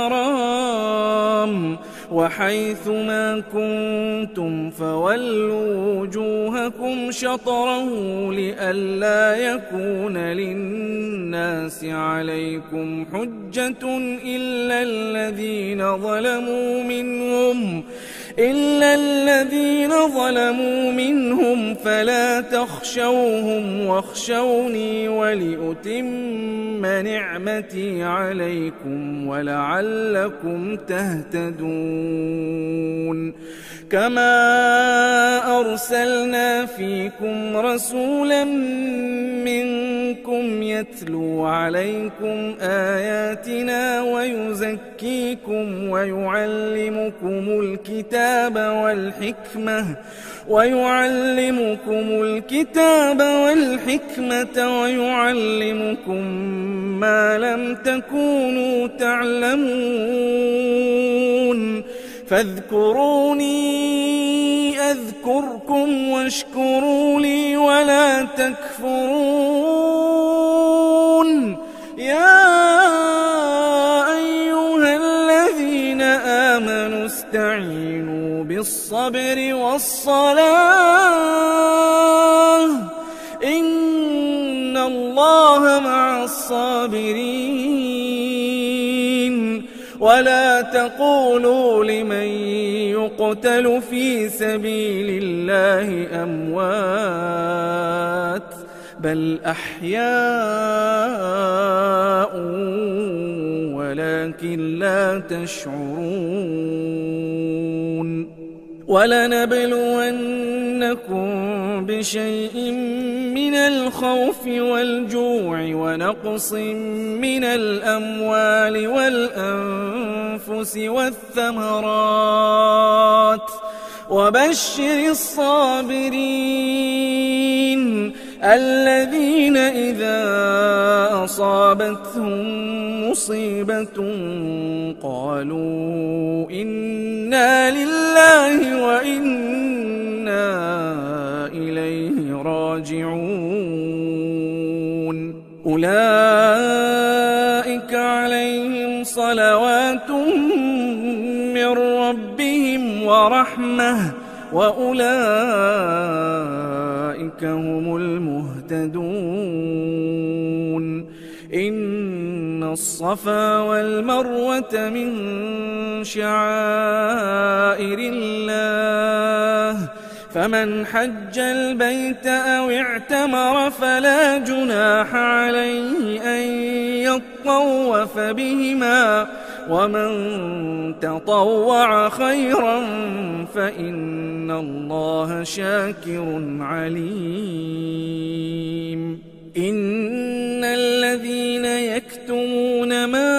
الحرام وحيث ما كنتم فولوا وجوهكم شطره لئلا يكون للناس عليكم حجة إلا الذين ظلموا منهم فلا تخشوهم واخشوني ولأتم نعمتي عليكم ولعلكم تهتدون. كما أرسلنا فيكم رسولا منكم يتلو عليكم آياتنا ويزكيكم ويعلمكم الكتاب والحكمة ويعلمكم ما لم تكونوا تعلمون. فاذكروني أذكركم واشكروا لي ولا تكفرون. يا أيها الذين آمنوا استعينوا بالصبر والصلاة إن الله مع الصابرين. ولا تقولوا لمن يقتل في سبيل الله أموات بل أحياء ولكن لا تشعرون. ولنبلونكم بشيء من الخوف والجوع ونقص من الأموال والأنفس والثمرات وبشر الصابرين الذين إذا أصابتهم مصيبة قالوا إنا لله وإنا إليه راجعون. أولئك عليهم صلوات من ربهم ورحمة وأولئك هم المهتدون. إن الصفا والمروة من شعائر الله فمن حج البيت أو اعتمر فلا جناح عليه أن يطوف بهما ومن تطوع خيرا فإن الله شاكر عليم. إن الذين يكتمون ما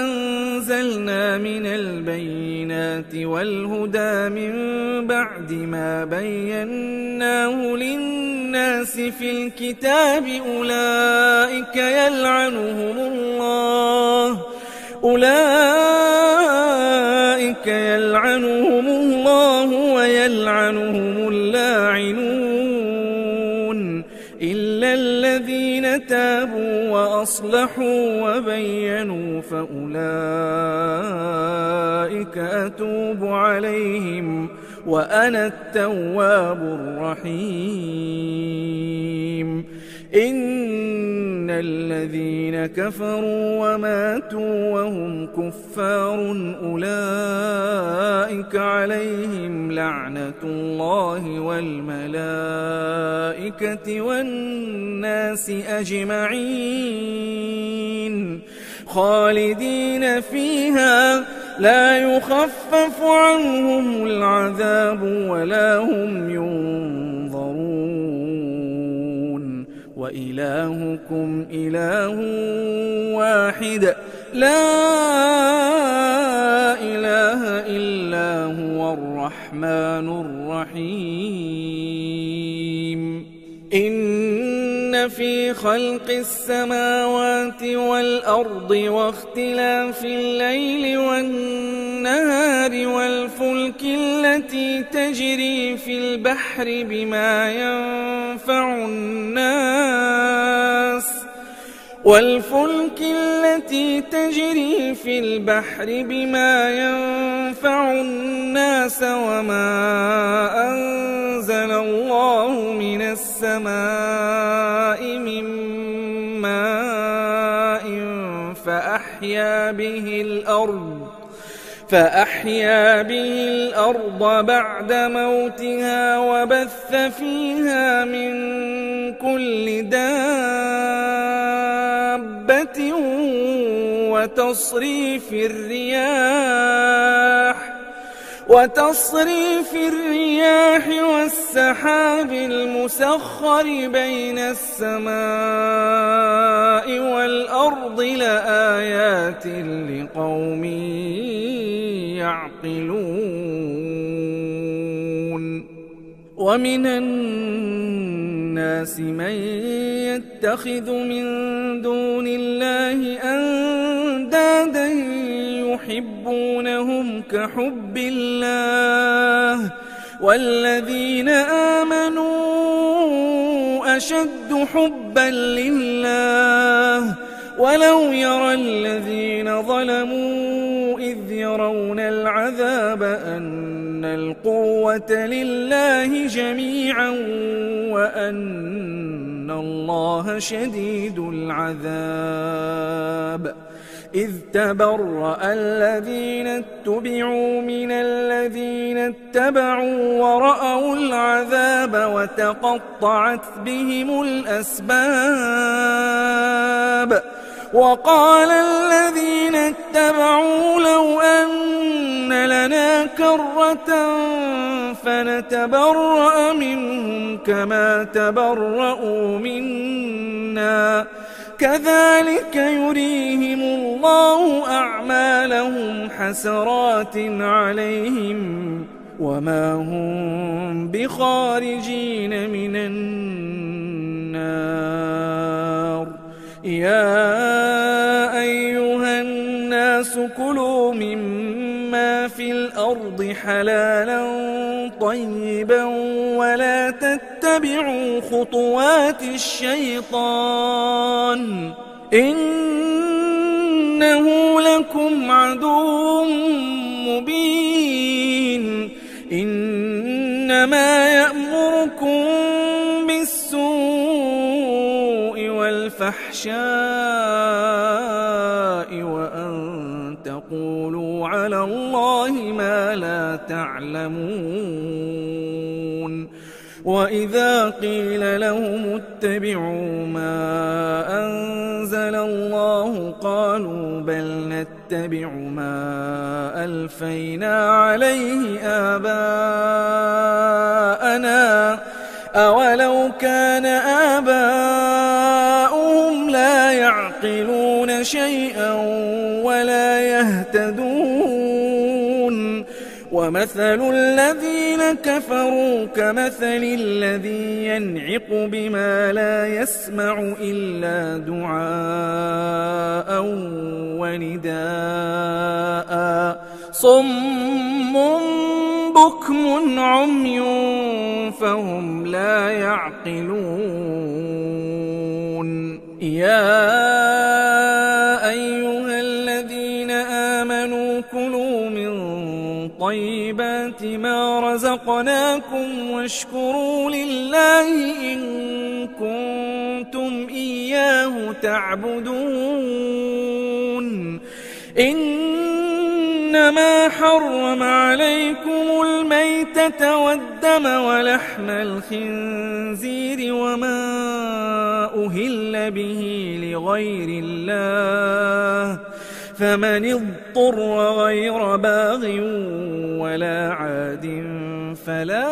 أنزلنا من البينات والهدى من بعد ما بيناه للناس في الكتاب أولئك يلعنهم الله تابوا وأصلحوا وبينوا فأولئك أتوب عليهم وأنا التواب الرحيم. إن الذين كفروا وماتوا وهم كفار أولئك عليهم لعنة الله والملائكة والناس أجمعين خالدين فيها لا يخفف عنهم العذاب ولا هم ينظرون. وإلهكم إله واحد لا إله إلا هو الرحمن الرحيم. إن في خلق السماوات والأرض واختلاف الليل والنهار والفلك التي تجري في البحر بما ينفع الناس وما أنزل الله من السماء من ماء فأحيا به الأرض بعد موتها وبث فيها من كل دابة وتصريف الرياح والسحاب المسخر بين السماء والأرض لآيات لقوم يعقلون. ومن الناس من يتخذ من دون الله أندادا يحبونهم كحب الله والذين آمنوا أشد حبا لله ولو يرى الذين ظلموا إذ يرون العذاب أن القوة لله جميعا وأن الله شديد العذاب. إذ تبرأ الذين اتبعوا من الذين اتبعوا ورأوا العذاب وتقطعت بهم الأسباب. وقال الذين اتبعوا لو أن لنا كرة فنتبرأ منهم كما تبرأوا منا كذلك يريهم الله أعمالهم حسرات عليهم وما هم بخارجين من النار. يا أيها الناس كلوا مما في الأرض حلالا طيبا ولا تتبعوا خطوات الشيطان إنه لكم عدو مبين. إنما يأمركم بالسوء والفحشاء وأن تقولوا على الله ما لا تعلمون. وإذا قيل لهم اتبعوا ما أنزل الله قالوا بل نتبع ما ألفينا عليه آباءنا أولو كان آباؤهم لا يعقلون شيئا ولا يهتدون. ومثل الذين كفروا كمثل الذي ينعق بما لا يسمع إلا دعاء ونداء صم بكم عمي فهم لا يعقلون. يا أيها الذين آمنوا كلوا من طيبات ما رزقناكم واشكروا لله إن كنتم إياه تعبدون. إنما حرم عليكم الميتة والدم ولحم الخنزير وما أهل به لغير الله، فمن اضطر غير باغ ولا عاد فلا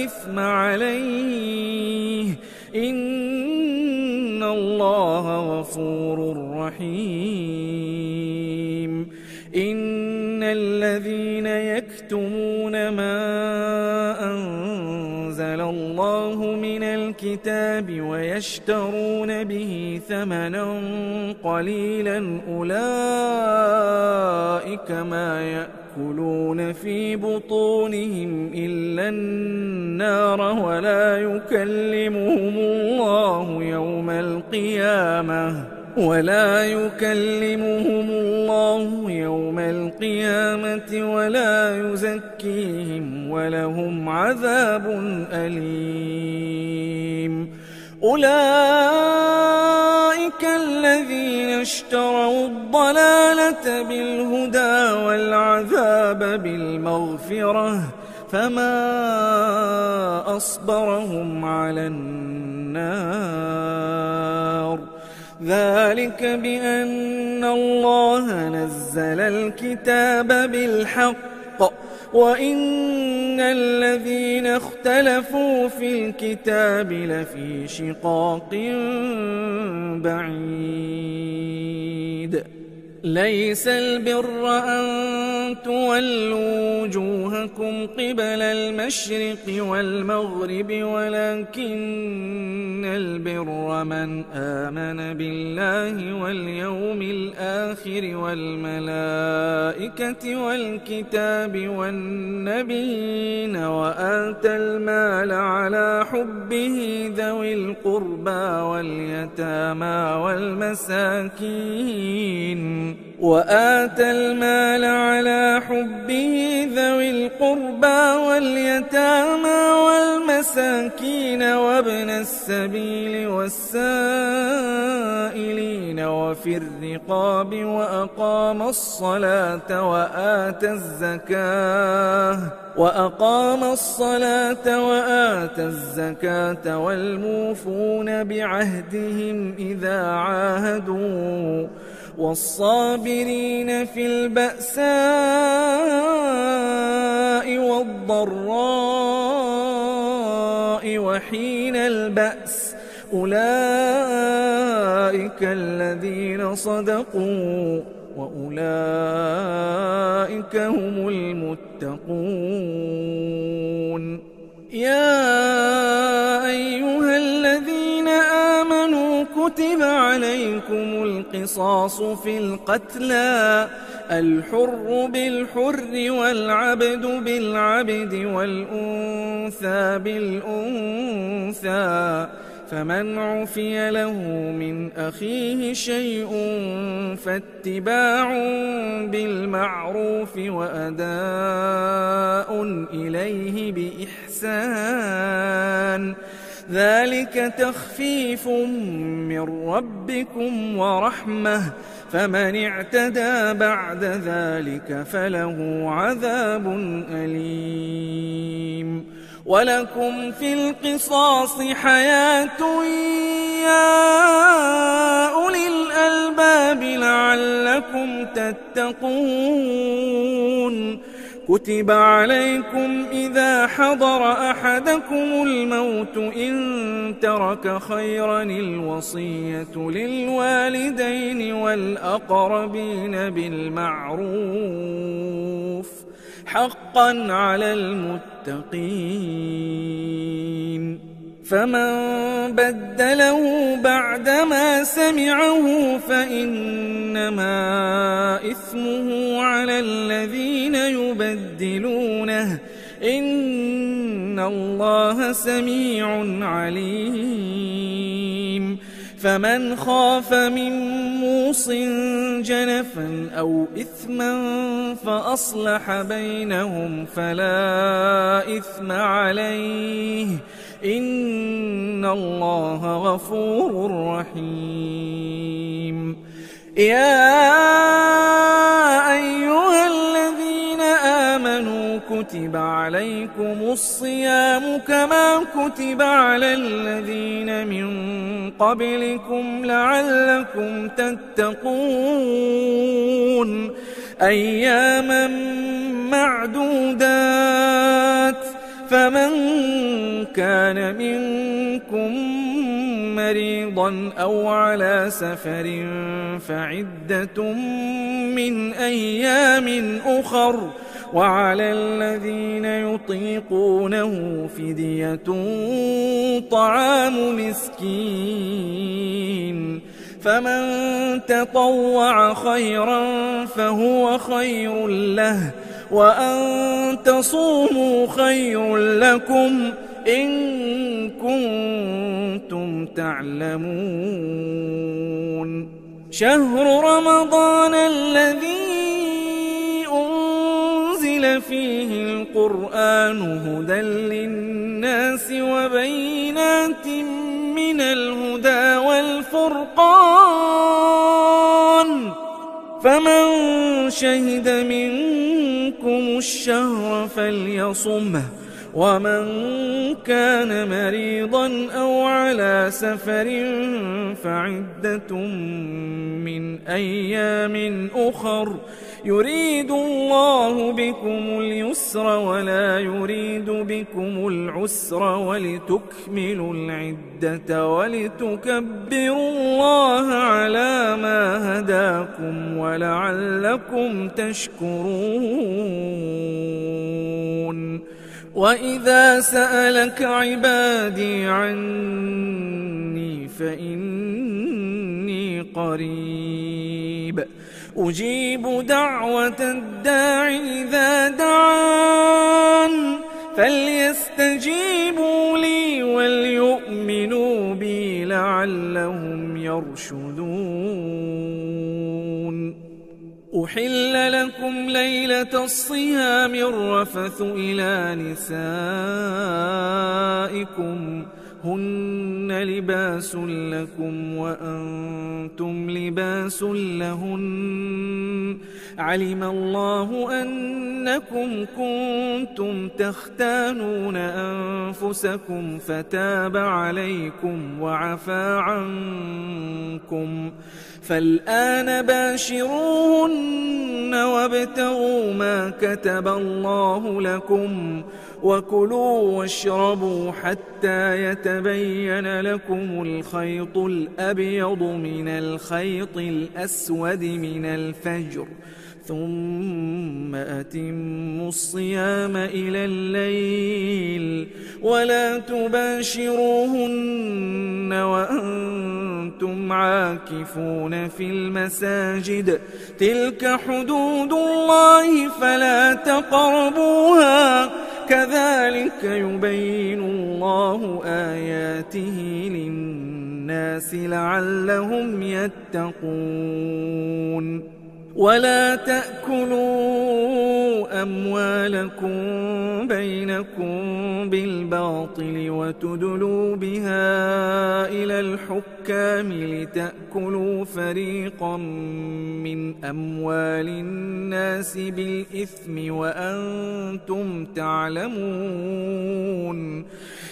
إثم عليه، إن الله غفور رحيم. إن الذين يكتمون ما أنزل الله من الكتاب ويشترون به ثمنا قليلا أولئك ما يأكلون في بطونهم إلا النار ولا يكلمهم الله يوم القيامة ولا يزكيهم ولهم عذاب أليم. أولئك الذين اشتروا الضلالة بالهدى والعذاب بالمغفرة، فما أصبرهم على النار. ذلك بأن الله نزل الكتاب بالحق وإن الذين اختلفوا في الكتاب لفي شقاق بعيد. ليس البر أن تولوا وجوهكم قبل المشرق والمغرب ولكن البر من آمن بالله واليوم الآخر والملائكة والكتاب والنبيين وآتى المال على حبه ذوي القربى واليتامى والمساكين وابن السبيل والسائلين وفي الرقاب وأقام الصلاة وآتى الزكاة والموفون بعهدهم إذا عاهدوا والصابرين في البأساء والضراء وحين البأس، أولئك الذين صدقوا وأولئك هم المتقون. يا أيها الذين آمنوا كتب عليكم القصاص في القتلى، الحر بالحر والعبد بالعبد والأنثى بالأنثى، فمن عفي له من أخيه شيء فاتباع بالمعروف وأداء إليه بإحسان، ذلك تخفيف من ربكم ورحمة، فمن اعتدى بعد ذلك فله عذاب أليم. ولكم في القصاص حياة يا أولي الألباب لعلكم تتقون. كتب عليكم إذا حضر أحدكم الموت إن ترك خيرا الوصية للوالدين والأقربين بالمعروف حقا على المتقين، فمن بدله بعدما سمعه فإنما إثمه على الذين يبدلونه، إن الله سميع عليم. فمن خاف من موص جنفا أو إثما فأصلح بينهم فلا إثم عليه إن الله غفور رحيم. يا أيها الذين آمنوا كتب عليكم الصيام كما كتب على الذين من قبلكم لعلكم تتقون أياما معدودات فمن كان منكم مريضا أو على سفر فعدة من أيام أخر وعلى الذين يطيقونه فدية طعام مسكين فمن تطوع خيرا فهو خير له وأن تصوموا خير لكم إن كنتم تعلمون. شهر رمضان الذي أنزل فيه القرآن هدى للناس وبينات من الهدى والفرقان فمن شهد منكم الشهر فليصمه ومن كان مريضا أو على سفر فعدة من أيام أخر يريد الله بكم اليسر ولا يريد بكم العسر ولتكملوا العدة ولتكبروا الله على ما هداكم ولعلكم تشكرون. وإذا سألك عبادي عني فإني قريب أجيب دعوة الداع إذا دعان فليستجيبوا لي وليؤمنوا بي لعلهم يرشدون. أحل لكم ليلة الصيام الرفث إلى نسائكم هن لباس لكم وأنتم لباس لهن علم الله أنكم كنتم تختانون أنفسكم فتاب عليكم وعفى عنكم فالآن باشروهن وابتغوا ما كتب الله لكم وكلوا واشربوا حتى يتبين لكم الخيط الأبيض من الخيط الأسود من الفجر ثم أتموا الصيام إلى الليل ولا تباشروهن وأنتم عاكفون في المساجد تلك حدود الله فلا تقربوها كذلك يبين الله آياته للناس لعلهم يتقون. ولا تأكلوا أموالكم بينكم بالباطل وتدلوا بها إلى الحكام لتأكلوا فريقا من أموال الناس بالإثم وأنتم تعلمون.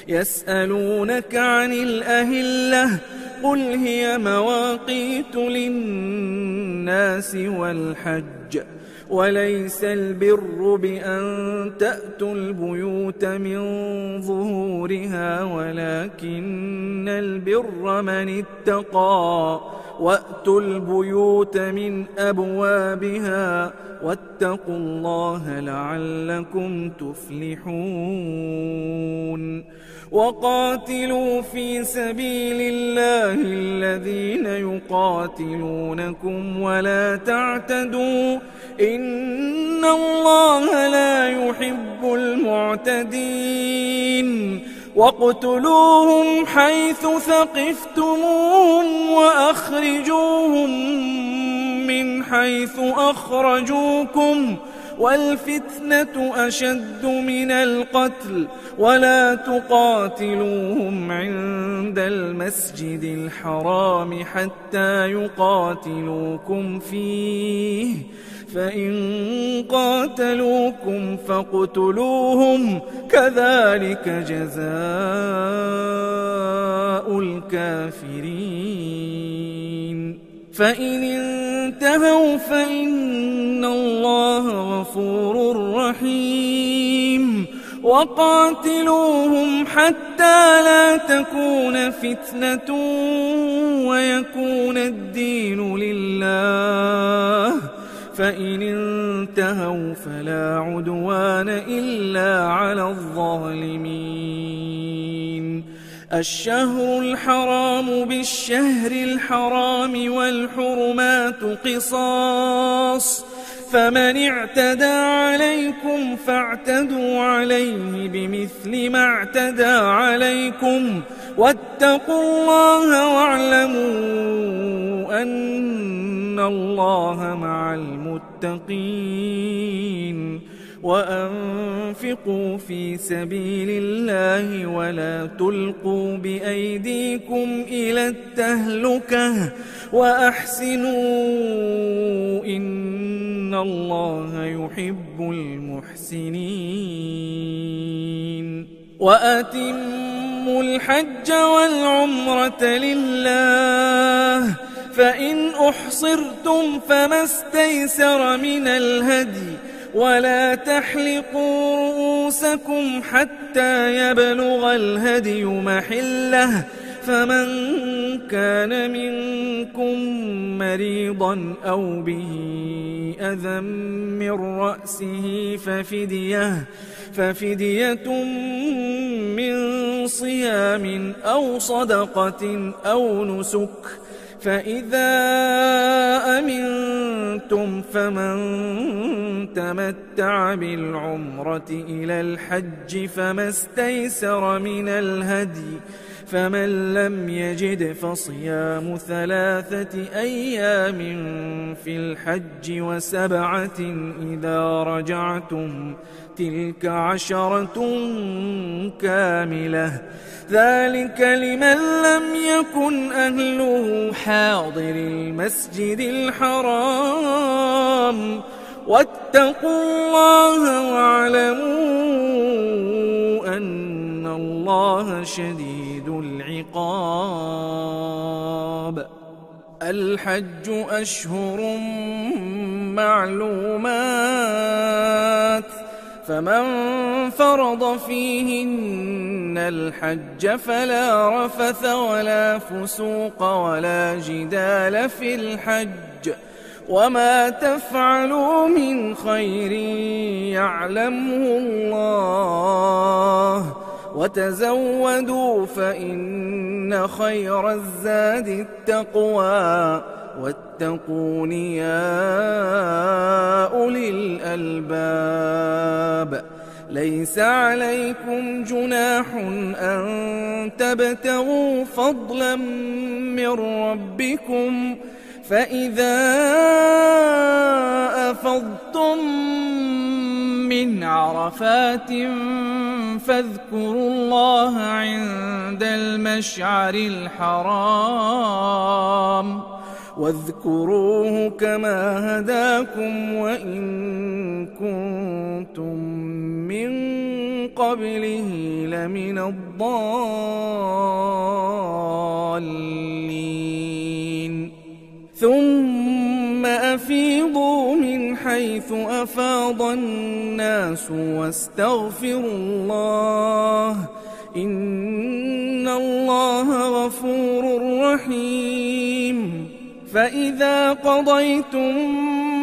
يسألونك عن الأهلة قل هي مواقيت للناس والحج وليس البر بأن تأتوا البيوت من ظهورها ولكن البر من اتقى وأتوا البيوت من أبوابها واتقوا الله لعلكم تفلحون. وقاتلوا في سبيل الله الذين يقاتلونكم ولا تعتدوا إن الله لا يحب المعتدين. واقتلوهم حيث ثقفتموهم وأخرجوهم من حيث أخرجوكم والفتنة أشد من القتل ولا تقاتلوهم عند المسجد الحرام حتى يقاتلوكم فيه فإن قاتلوكم فاقتلوهم كذلك جزاء الكافرين فإن انتهوا فإن الله غفور رحيم وقاتلوهم حتى لا تكون فتنة ويكون الدين لله فإن انتهوا فلا عدوان إلا على الظالمين الشهر الحرام بالشهر الحرام والحرمات قصاص فمن اعتدى عليكم فاعتدوا عليه بمثل ما اعتدى عليكم واتقوا الله واعلموا أن الله مع المتقين وأنفقوا في سبيل الله ولا تلقوا بأيديكم إلى التهلكة وأحسنوا إن الله يحب المحسنين وأتموا الحج والعمرة لله فإن أحصرتم فما استيسر من الهدي ولا تحلقوا رؤوسكم حتى يبلغ الهدي محله فمن كان منكم مريضا أو به أذى من رأسه ففدية من صيام أو صدقة أو نسك فإذا أمنتم فمن تمتع بالعمرة إلى الحج فما استيسر من الهدي فمن لم يجد فصيام 3 أيام في الحج و7 إذا رجعتم تلك 10 كاملة ذلك لمن لم يكن أهله حاضر المسجد الحرام واتقوا الله واعلموا أن الله شديد العقاب الحج أشهر معلومات فمن فرض فيهن الحج فلا رفث ولا فسوق ولا جدال في الحج وما تفعلوا من خير يعلمه الله وتزودوا فإن خير الزاد التقوى واتقون يا أولي الألباب ليس عليكم جناح أن تبتغوا فضلا من ربكم فإذا أفضتم من عرفات فاذكروا الله عند المشعر الحرام واذكروه كما هداكم وإن كنتم من قبله لمن الضالين ثم أفيضوا من حيث أفاض الناس واستغفروا الله إن الله غفور رحيم فإذا قضيتم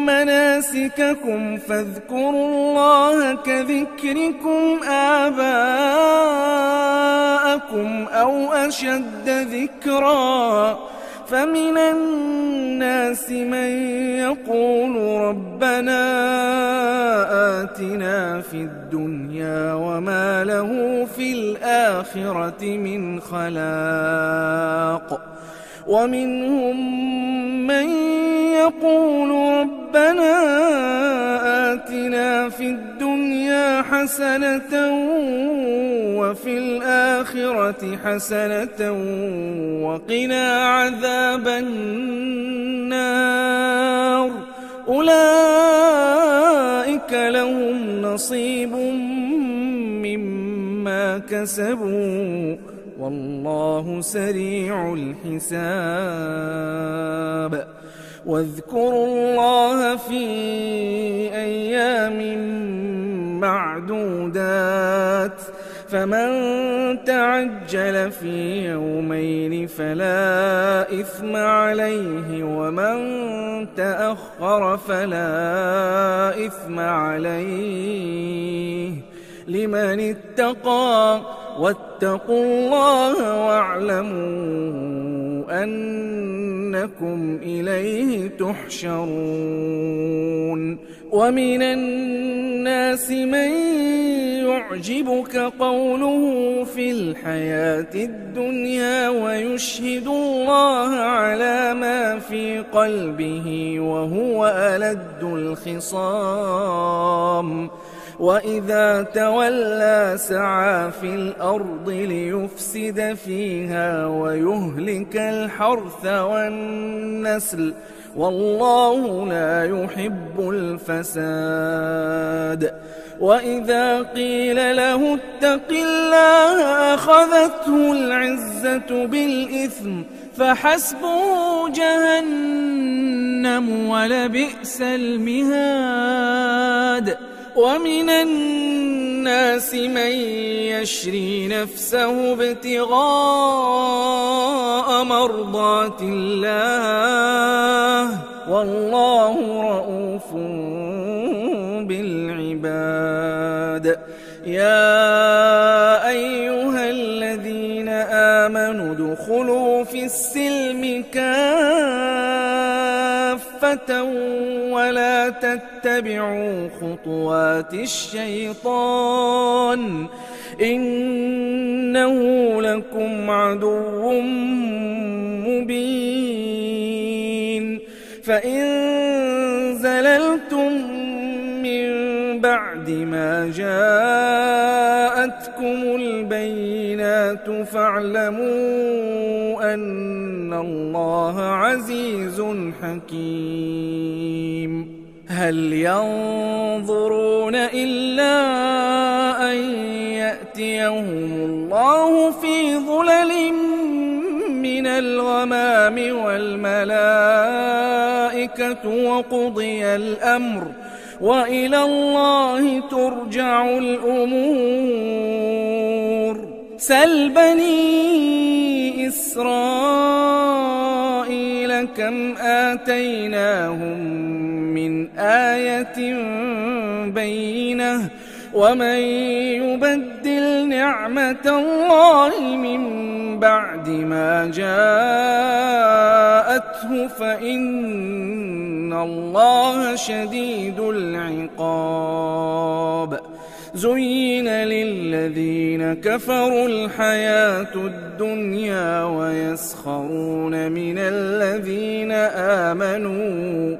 مناسككم فاذكروا الله كذكركم آباءكم أو أشد ذكرا فمن الناس من يقول ربنا آتنا في الدنيا وما له في الآخرة من خلاق ومنهم من يقول ربنا آتنا في الدنيا حسنة وفي الآخرة حسنة وقنا عذاب النار أولئك لهم نصيب مما كسبوا والله سريع الحساب واذكروا الله في أيام معدودات فمن تعجل في يومين فلا إثم عليه ومن تأخر فلا إثم عليه لمن اتقى واتقوا الله واعلموا أنكم إليه تحشرون ومن الناس من يعجبك قوله في الحياة الدنيا ويشهد الله على ما في قلبه وهو ألد الخصام وإذا تولى سعى في الأرض ليفسد فيها ويهلك الحرث والنسل والله لا يحب الفساد وإذا قيل له اتق الله أخذته العزة بالإثم فحسبه جهنم ولبئس المهاد ومن الناس من يشري نفسه ابتغاء مرضات الله والله رؤوف بالعباد يا أيها الذين آمنوا ادخلوا في السلم كافة ولا تتبعوا خطوات الشيطان إنه لكم عدو مبين فإن زللتم من بعد ما جاءتكم البينات فاعلموا أن الله عزيز حكيم هل ينظرون إلا أن يأتيهم الله في ظلل من الغمام والملائكة وقضي الأمر وإلى الله ترجع الأمور سل بني إسرائيل كم آتيناهم من آية بينة ومن يبدل نعمة الله من بعد ما جاءته فإن الله شديد العقاب زين للذين كفروا الحياة الدنيا ويسخرون من الذين آمنوا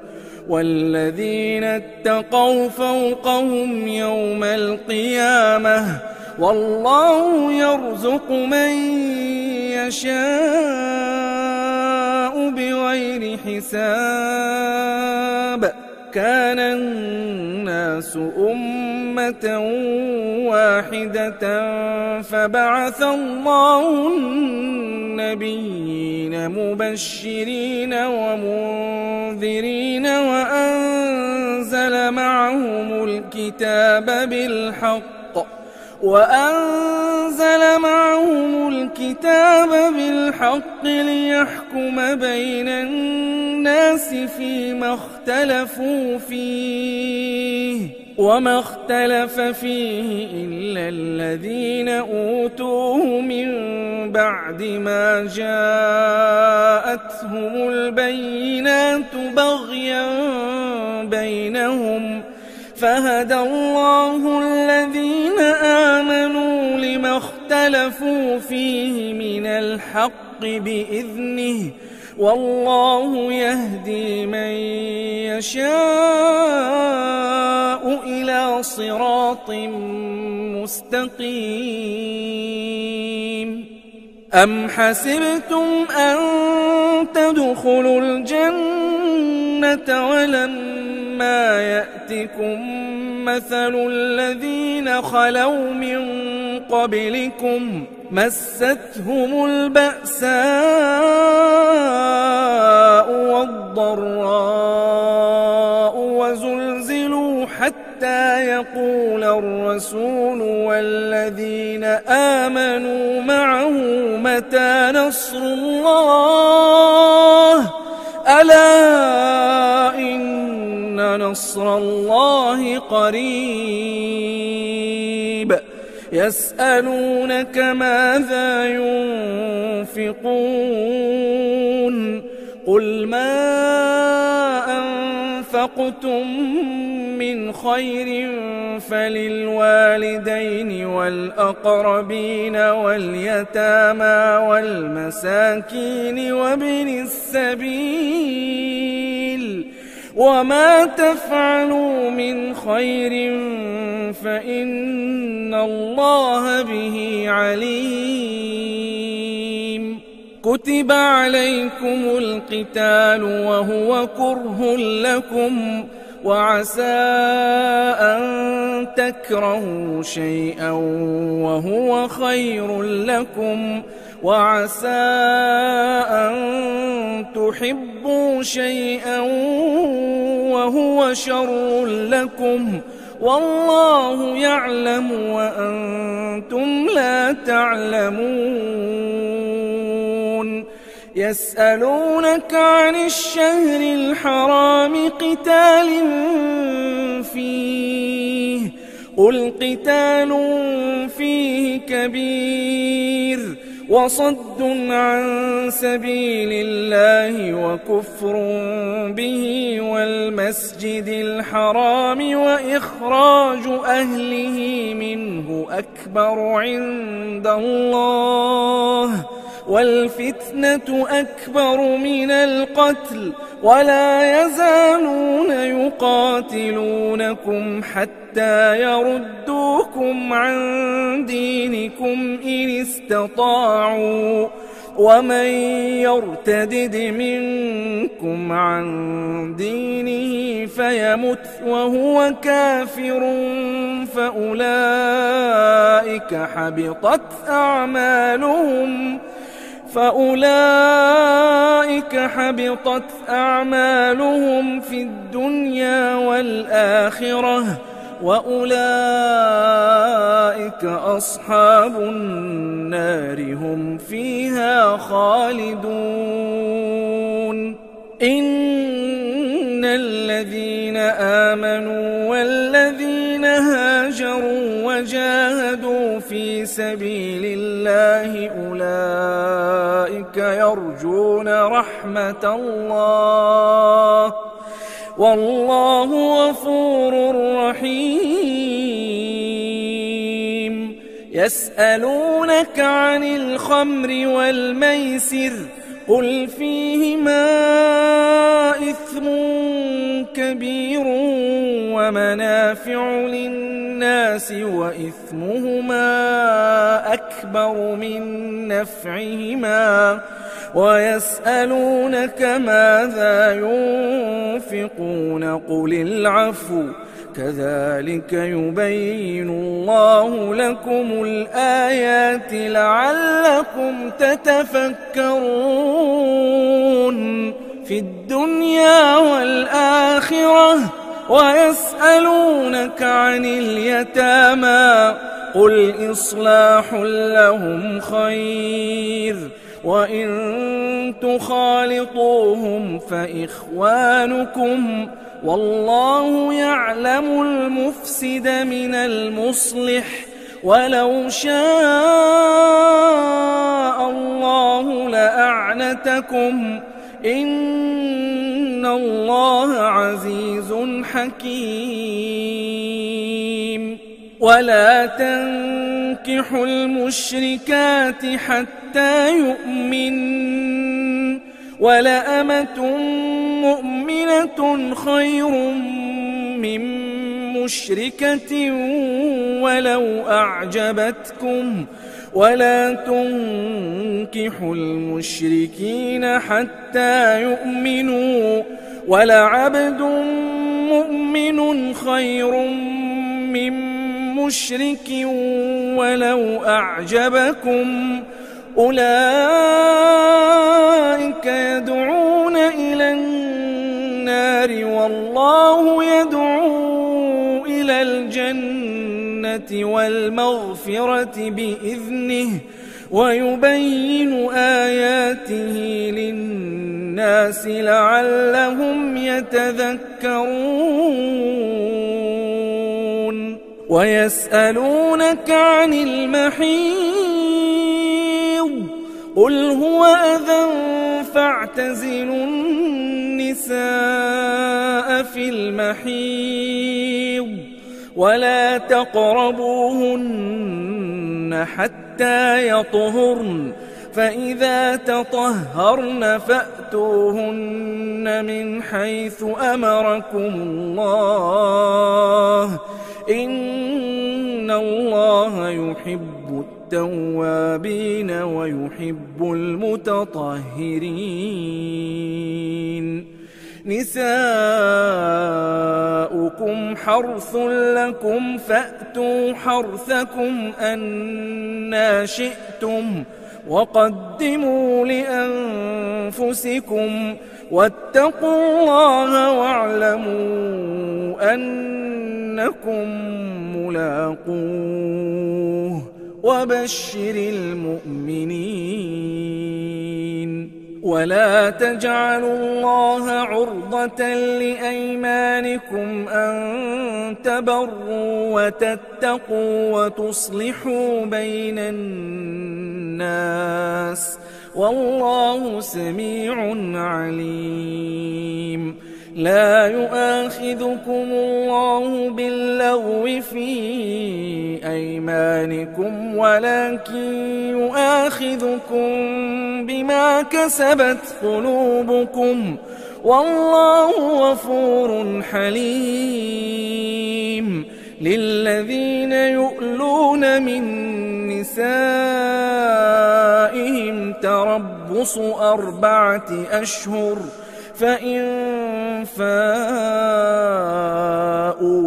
والذين اتقوا فوقهم يوم القيامة والله يرزق من يشاء بغير حساب كان الناس أمة واحدة فبعث الله النبيين مبشرين ومنذرين وأنزل معهم الكتاب بالحق ليحكم بين الناس فيما اختلفوا فيه وما اختلف فيه إلا الذين أوتوه من بعد ما جاءتهم البينات بغيا بينهم فهدى الله الذين آمنوا لما اختلفوا فيه من الحق بإذنه والله يهدي من يشاء إلى صراط مستقيم. أم حسبتم أن تدخلوا الجنة ولما يأتكم مثل الذين خلوا من قبلكم مستهم البأساء والضراء وزلزلوا حتى يقول الرسول والذين آمنوا معه متى نصر الله ألا إن نصر الله قريب. يسألونك ماذا ينفقون قل ما أنفقتم من خير فللوالدين والأقربين واليتامى والمساكين وابن السبيل وما تفعلوا من خير فإن الله به عليم. كتب عليكم القتال وهو كره لكم وعسى أن تكرهوا شيئا وهو خير لكم وعسى أن تحبوا شيئا وهو شر لكم والله يعلم وأنتم لا تعلمون. يسألونك عن الشهر الحرام قتال فيه قل قتال فيه كبير وصد عن سبيل الله وكفر به والمسجد الحرام وإخراج أهله منه أكبر عند الله والفتنة أكبر من القتل ولا يزالون يقاتلونكم حتى يردوكم عن دينكم إن استطاعوا ومن يرتدد منكم عن دينه فيمت وهو كافر فأولئك حبطت أعمالهم في الدنيا والآخرة وأولئك أصحاب النار هم فيها خالدون. إن الذين آمنوا والذين هاجروا وجاهدوا في سبيل الله أولئك يرجون رحمة الله والله غفور رحيم. يسألونك عن الخمر والميسر قل فيهما إثم كبير ومنافع للناس وإثمهما أكبر من نفعهما ويسألونك ماذا ينفقون قل العفو كذلك يبين الله لكم الآيات لعلكم تتفكرون في الدنيا والآخرة. ويسألونك عن اليتامى قل إصلاح لهم خير وإن تخالطوهم فإخوانكم والله يعلم المفسد من المصلح ولو شاء الله لأعنتكم إن الله عزيز حكيم. ولا تنكحوا المشركات حتى يؤمن ولأمة مؤمنة خير من مشركة ولو أعجبتكم ولا تنكحوا المشركين حتى يؤمنوا ولعبد مؤمن خير من مشرك ولو أعجبكم أولئك يدعون إلى النار والله يدعو إلى الجنة والمغفرة بإذنه ويبين آياته للناس لعلهم يتذكرون ويسألونك عن المحيض قل هو أذى فاعتزلوا النساء في المحيض ولا تقربوهن حتى يطهرن فإذا تطهرن فأتوهن من حيث أمركم الله إن الله يحب التوابين ويحب المتطهرين نساؤكم حرث لكم فأتوا حرثكم أنى شئتم وقدموا لأنفسكم واتقوا الله واعلموا أنكم ملاقوه وبشر المؤمنين ولا تجعلوا الله عرضة لأيمانكم أن تبروا وتتقوا وتصلحوا بين الناس والله سميع عليم لا يؤاخذكم الله باللغو في أيمانكم ولكن يؤاخذكم بما كسبت قلوبكم والله غفور حليم للذين يؤلون من نسائهم تربص 4 أشهر فإن فاءوا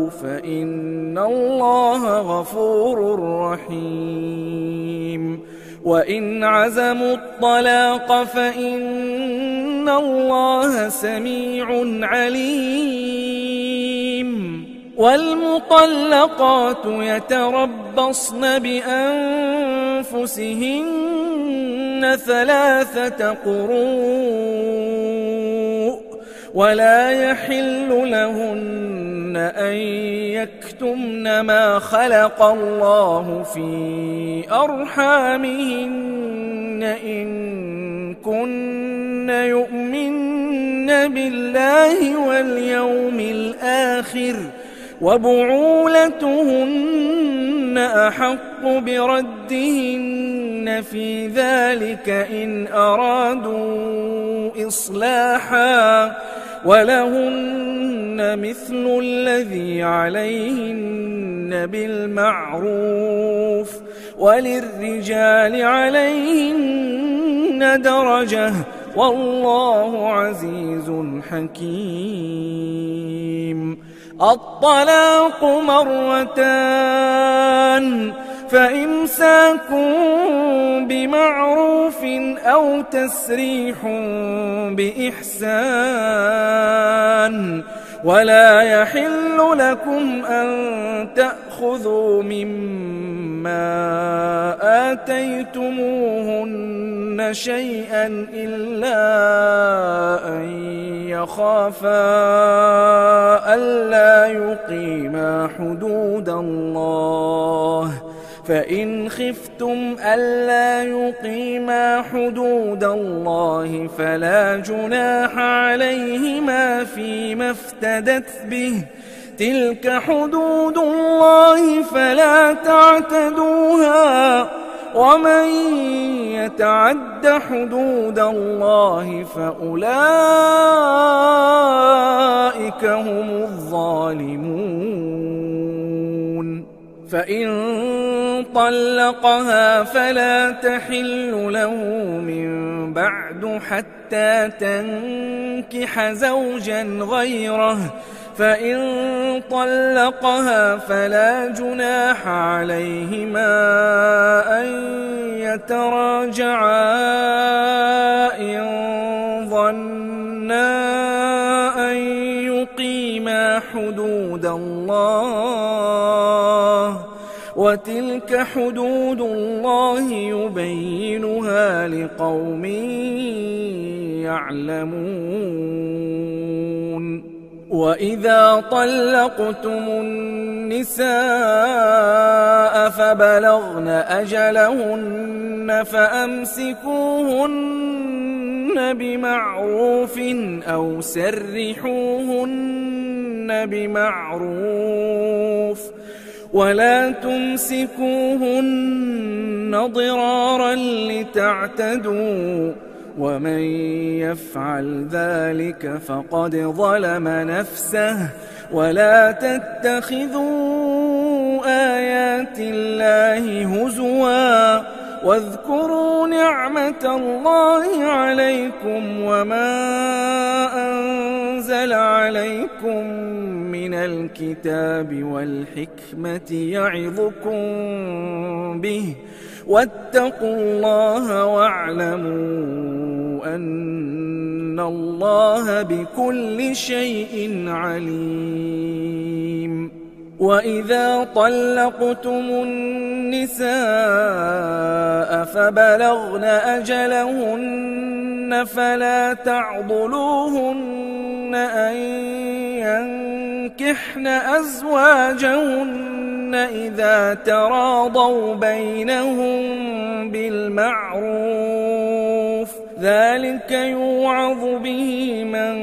فإن الله غفور رحيم وإن عزموا الطلاق فإن الله سميع عليم والمطلقات يتربصن بأنفسهن 3 قروء ولا يحل لهن أن يكتمن ما خلق الله في أرحامهن إن كن يؤمن بالله واليوم الآخر وبعولتهن أحق بردهن في ذلك إن أرادوا إصلاحا ولهن مثل الذي عليهن بالمعروف وللرجال عليهن درجة والله عزيز حكيم الطلاق 2 فإمساك بمعروف أو تسريح بإحسان ولا يحل لكم أن تأخذوا مما آتيتموهن شيئا إلا أن يخافا ألا يقيما حدود الله فإن خفتم ألا يقيما حدود الله فلا جناح عليهما فيما افتدت به تلك حدود الله فلا تعتدوها ومن يتعد حدود الله فأولئك هم الظالمون فإن طلقها فلا تحل له من بعد حتى تنكح زوجا غيره فإن طلقها فلا جناح عليهما أن يتراجعا إن ظنا أن يقيما حدود الله وتلك حدود الله يبينها لقوم يعلمون وإذا طلقتم النساء فبلغن أجلهن فأمسكوهن بمعروف أو سرحوهن بمعروف ولا تمسكوهن ضرارا لتعتدوا ومن يفعل ذلك فقد ظلم نفسه ولا تتخذوا آيات الله هزوا واذكروا نعمة الله عليكم وما أنزل عليكم من الكتاب والحكمة يعظكم به واتقوا الله واعلموا أن الله بكل شيء عليم وإذا طلقتم النساء فبلغن أجلهن فلا تعضلوهن أن ينكحن أزواجهن إذا تراضوا بينهم بالمعروف ذلك يوعظ به من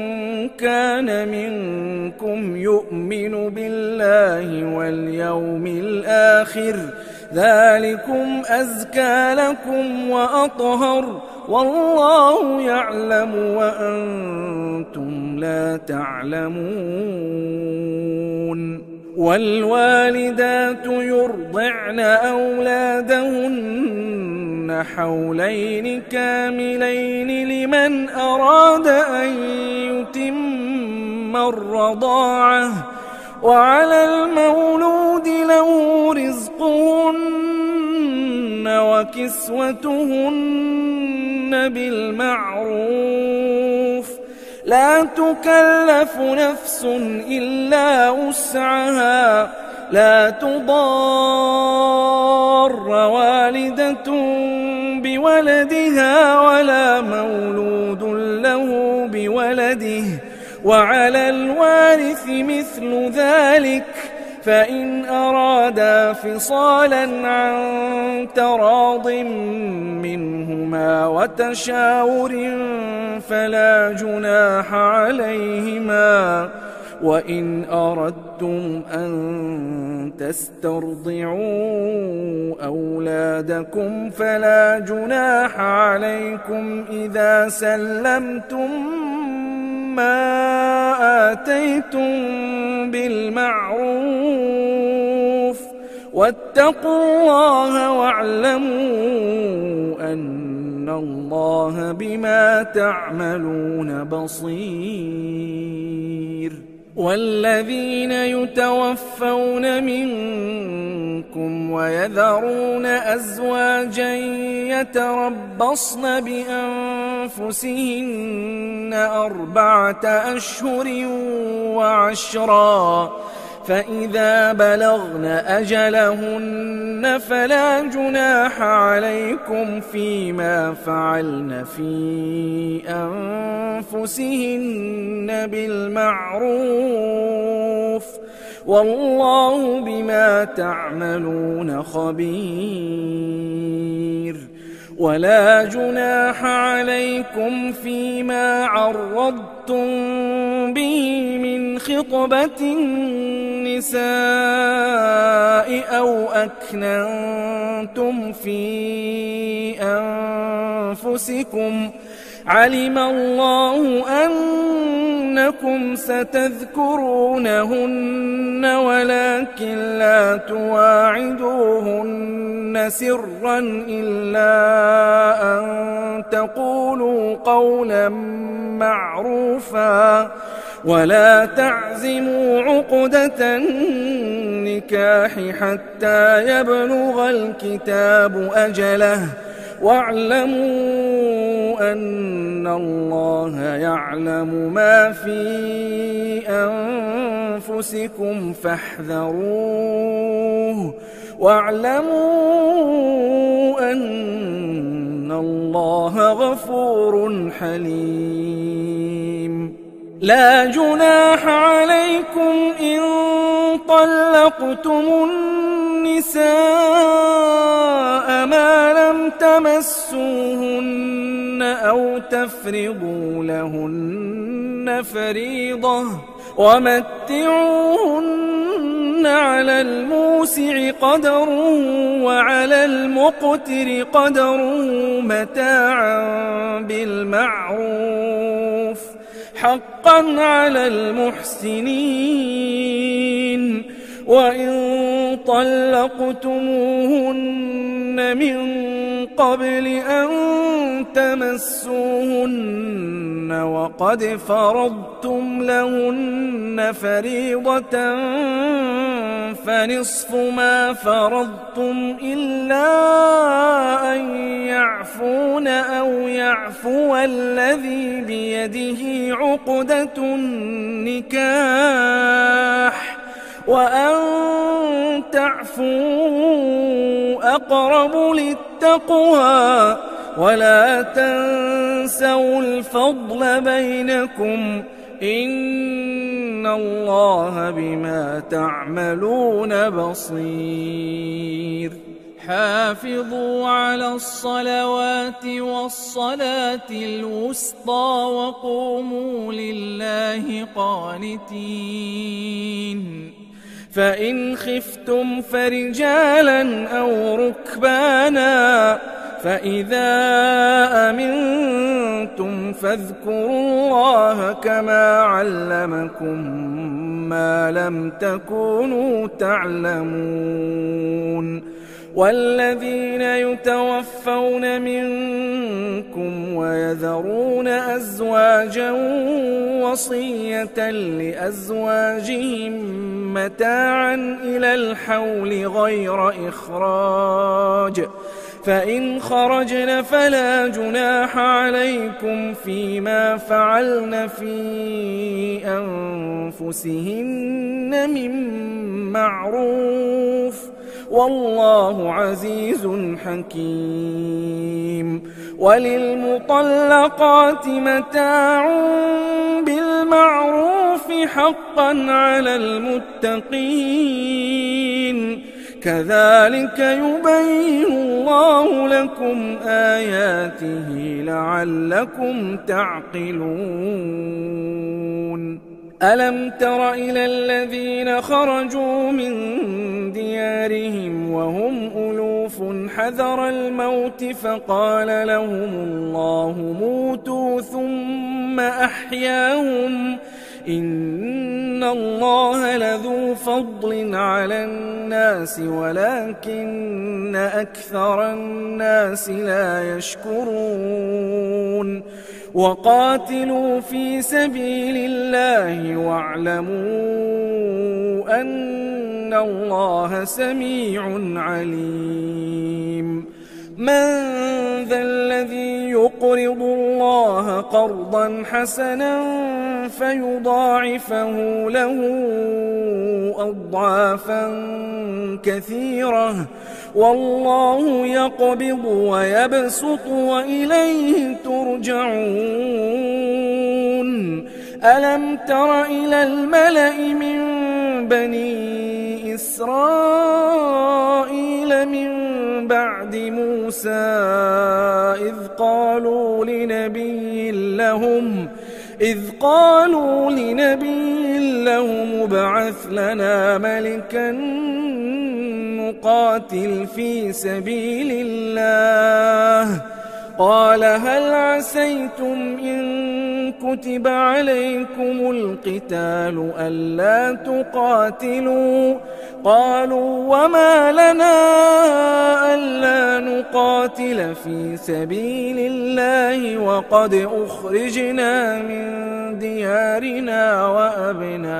كان منكم يؤمن بالله واليوم الآخر ذلكم أزكى لكم وأطهر والله يعلم وأنتم لا تعلمون والوالدات يرضعن أولادهن حولين كاملين لمن أراد أن يتم الرضاعة وعلى المولود له رزقهن وكسوتهن بالمعروف لا تكلف نفس إلا وسعها لا تضار والدة بولدها ولا مولود له بولده وعلى الوارث مثل ذلك فإن أرادا فصالا عن تراض منهما وتشاور فلا جناح عليهما وإن أردتم أن تسترضعوا أولادكم فلا جناح عليكم إذا سلمتم ما آتيتم بالمعروف واتقوا الله واعلموا أن الله بما تعملون بصير والذين يتوفون منكم ويذرون أزواجا يتربصن بأنفسهن 4 أشهر وعشرا فإذا بلغن أجلهن فلا جناح عليكم فيما فعلن في أنفسهن بالمعروف والله بما تعملون خبير ولا جناح عليكم فيما عرضتم به من خطبة النساء أو أكننتم في أنفسكم علم الله أنكم ستذكرونهن ولكن لا تواعدوهن سرا إلا أن تقولوا قولا معروفا ولا تعزموا عقدة النكاح حتى يبلغ الكتاب أجله واعلموا أن الله يعلم ما في أنفسكم فاحذروه واعلموا أن الله غفور حليم. لا جناح عليكم إن طلقتم النساء ما لم تمسوهن أو تفرضوا لهن فريضة ومتعوهن على الموسع قدره وعلى المقتر قدره متاعا بالمعروف حقا على المحسنين. وإن طلقتموهن من قبل أن تمسوهن وقد فرضتم لهن فريضة فنصف ما فرضتم إلا أن يعفون أو يعفو الذي بيده عقدة النكاح وأن تعفوا أقرب للتقوى ولا تنسوا الفضل بينكم إن الله بما تعملون بصير. حافظوا على الصلوات والصلاة الوسطى وقوموا لله قانتين. فإن خفتم فرجالا أو ركبانا فإذا أمنتم فاذكروا الله كما علمكم ما لم تكونوا تعلمون. والذين يتوفون منكم ويذرون أزواجا وصية لأزواجهم متاعا إلى الحول غير إخراج فإن خرجن فلا جناح عليكم فيما فعلن في أنفسهن من معروف والله عزيز حكيم. وللمطلقات متاع بالمعروف حقا على المتقين كذلك يبين الله لكم آياته لعلكم تعقلون. ألم تر إلى الذين خرجوا من ديارهم وهم ألوف حذر الموت فقال لهم الله موتوا ثم أحياهم إن الله لذو فضل على الناس ولكن أكثر الناس لا يشكرون. وقاتلوا في سبيل الله واعلموا أن الله سميع عليم. من ذا الذي يقرض الله قرضا حسنا فيضاعفه له أضعافا كثيرة والله يقبض ويبسط وإليه ترجعون. ألم تر إلى الملأ من بني إسرائيل من بعد موسى إذ قالوا لنبي لهم ابعث لنا ملكا نقاتل في سبيل الله قال هل عسيتم إن كتب عليكم القتال ألا تقاتلوا قالوا وما لنا ألا نقاتل في سبيل الله وقد أخرجنا من ديارنا وأبنائنا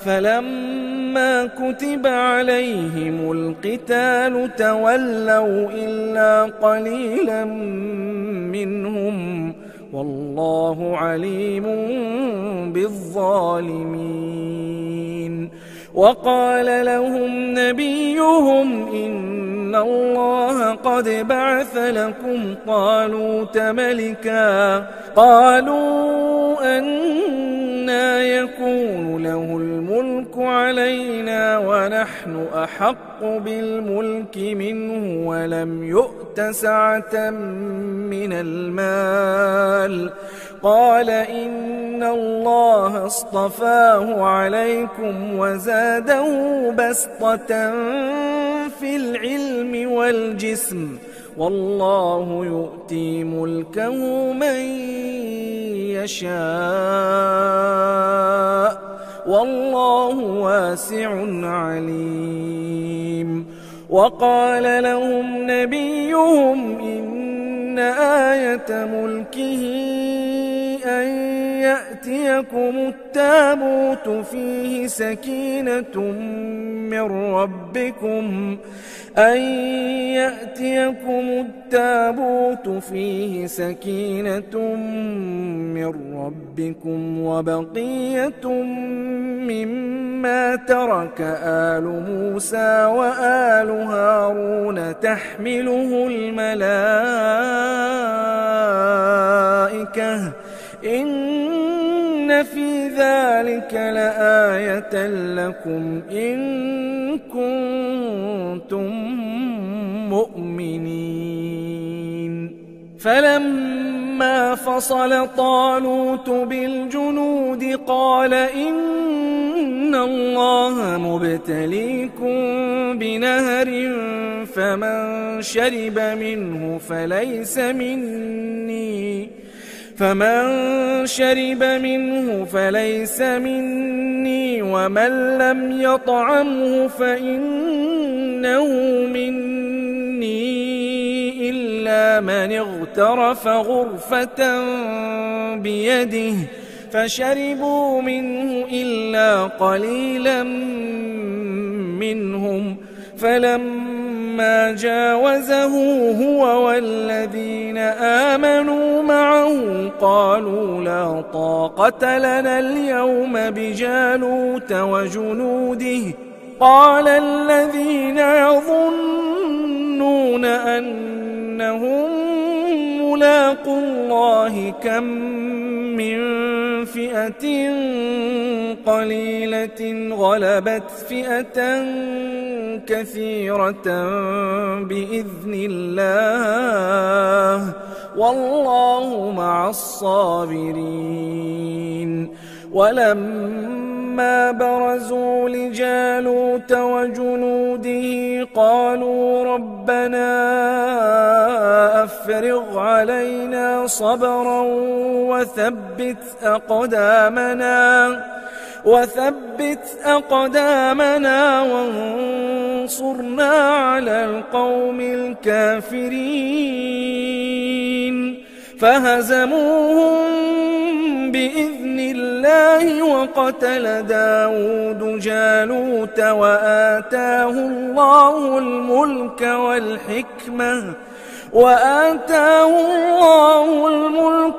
فلما كتب عليهم القتال تولوا إلا قليلا منهم والله عليم بالظالمين وقال لهم نبيهم إن الله قد بعث لكم طالوت ملكا قالوا أنى يكون له الملك علينا ونحن أحق بالملك منه ولم يؤت سعة من المال قال إن الله اصطفاه عليكم وزاده بسطة في العلم والجسم والله يؤتي ملكه من يشاء والله واسع عليم وقال لهم نبيهم إن آية ملكه أن يأتيكم التابوت فيه سكينة من ربكم وبقية مما ترك آل موسى وآل هارون تحمله الملائكة إن في ذلك لآية لكم إن كنتم مؤمنين فلما فصل طالوت بالجنود قال إن الله مبتليكم بنهر فمن شرب منه فليس مني ومن لم يطعمه فإنه مني إلا من اغترف غرفة بيده فشربوا منه إلا قليلا منهم فلما جاوزه هو والذين آمنوا معه قالوا لا طاقة لنا اليوم بجالوت وجنوده قال الذين يظنون أنهم ملاقو الله كم من فئة قليلة غلبت فئة كثيرة بإذن الله والله مع الصابرين ولما برزوا لجالوت وجنوده قالوا ربنا أفرغ علينا صبرا وثبت أقدامنا وانصرنا على القوم الكافرين فهزموهم بإذن الله وقتل داود جالوت وآتاه الله الملك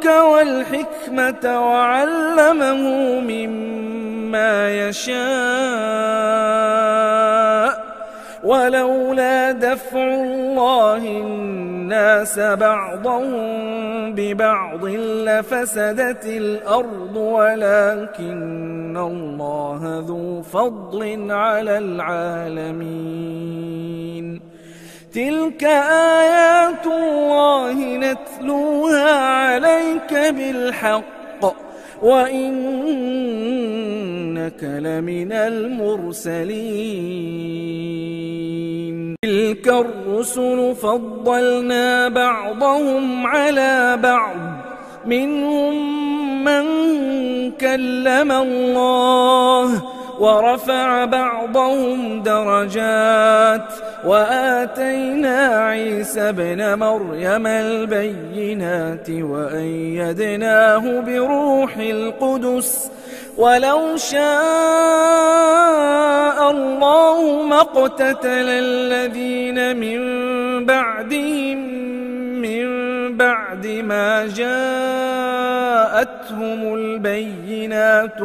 والحكمة وعلمه مما يشاء ولولا دفع الله الناس بعضهم ببعض لفسدت الأرض ولكن الله ذو فضل على العالمين. تلك آيات الله نتلوها عليك بالحق وإنك لمن المرسلين. تلك الرسل فضلنا بعضهم على بعض منهم من كلم الله ورفع بعضهم درجات وآتينا عيسى ابن مريم البينات وأيدناه بروح القدس ولو شاء الله ما اقتتل الذين من بعدهم من بعد ما جاءتهم البينات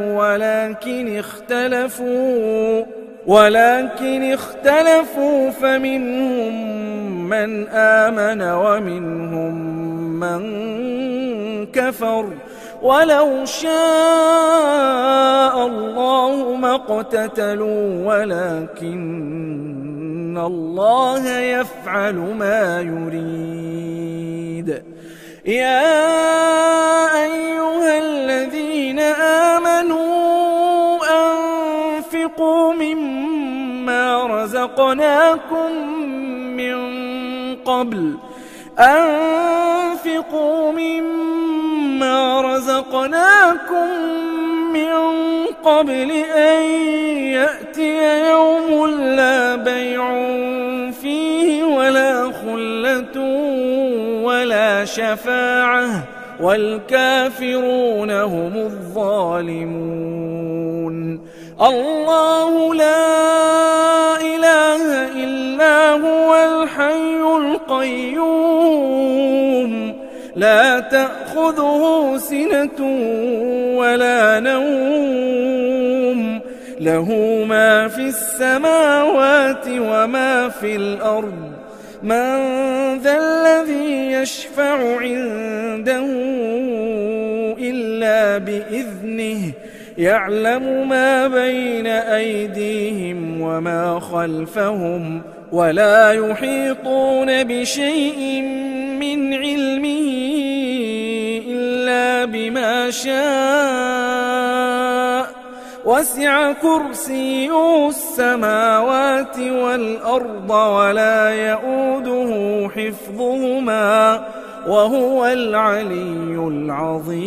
ولكن اختلفوا فمنهم من آمن ومنهم من كفر ولو شاء الله ما اقتتلوا ولكن الله يفعل ما يريد. يا أيها الذين آمنوا أنفقوا مما رزقناكم من قبل أن يأتي يوم لا بيع فيه ولا خلة ولا شفاعة والكافرون هم الظالمون. الله لا إله إلا هو الحي القيوم لا تأخذه سنة ولا نوم له ما في السماوات وما في الأرض. من ذا الذي يشفع عنده إلا بإذنه يعلم ما بين أيديهم وما خلفهم ولا يحيطون بشيء من علمه إلا بما شاء وسع كرسيه السماوات والأرض ولا يؤوده حفظهما وهو العلي العظيم.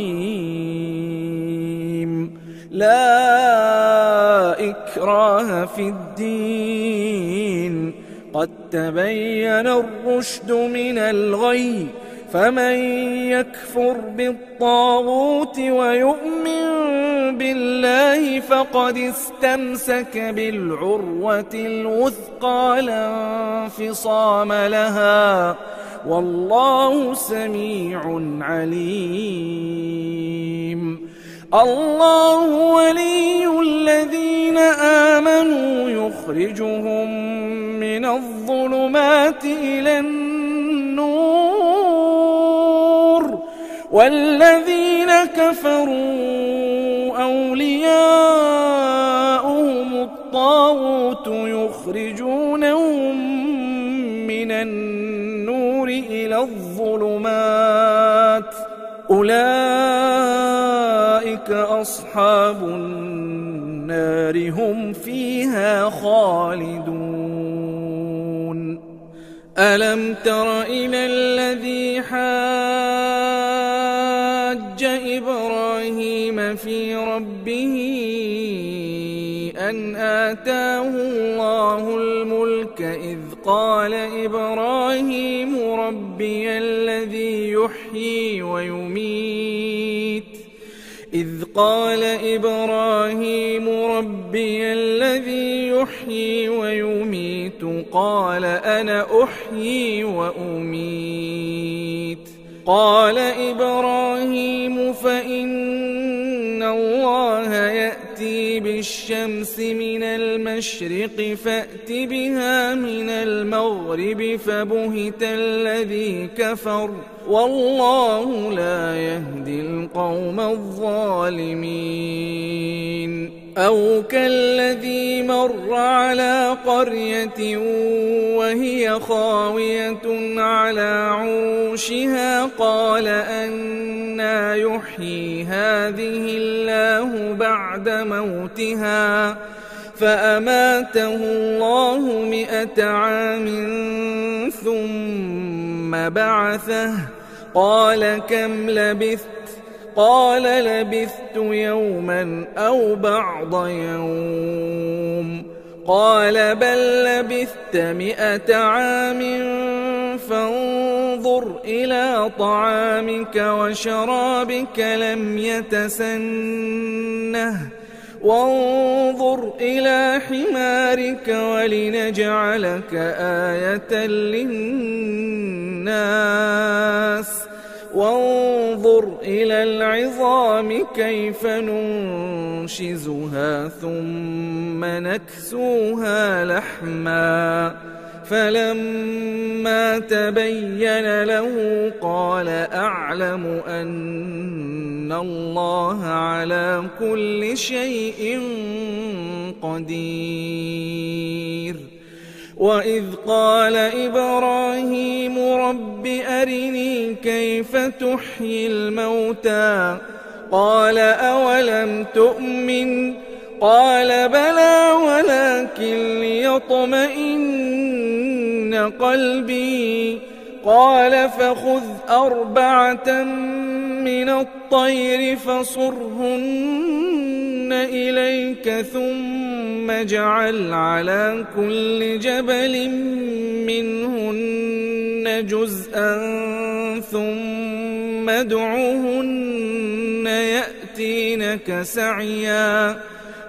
لا إكراه في الدين قد تبين الرشد من الغي فمن يكفر بالطاغوت ويؤمن بالله فقد استمسك بالعروة الوثقى لا انفصام لها والله سميع عليم. الله ولي الذين آمنوا يخرجهم من الظلمات إلى النور والذين كفروا أولياؤهم الطاغوت يخرجونهم من النور إلى الظلمات أولئك أصحاب النار هم فيها خالدون. ألم تر إلى الذي حاج إبراهيم في ربه أن آتاه الله الملك إذ قال إبراهيم ربي الذي يحيي ويميت قال أنا أحيي وأميت. قال إبراهيم فإن الله يأتي الشمس من المشرق فأت بها من المغرب فبهت الذي كفر والله لا يهدي القوم الظالمين أو كالذي مر على قرية وهي خاوية على عروشها قال أنى يحيي هذه الله بعد موتها فأماته الله 100 عام ثم بعثه قال كم لبثت قال لبثت يوما أو بعض يوم قال بل لبثت 100 عام فانظر إلى طعامك وشرابك لم يتسنه وانظر إلى حمارك ولنجعلك آية للناس وانظر إلى العظام كيف ننشزها ثم نكسوها لحما فلما تبين له قال أعلم أن الله على كل شيء قدير وإذ قال إبراهيم رب أرني كيف تحيي الموتى قال أولم تؤمن قال بلى ولكن ليطمئن قلبي قال فخذ 4 من الطير فصرهن إليك ثم اجعل على كل جبل منهن جزءا ثم ادعهن يأتينك سعيا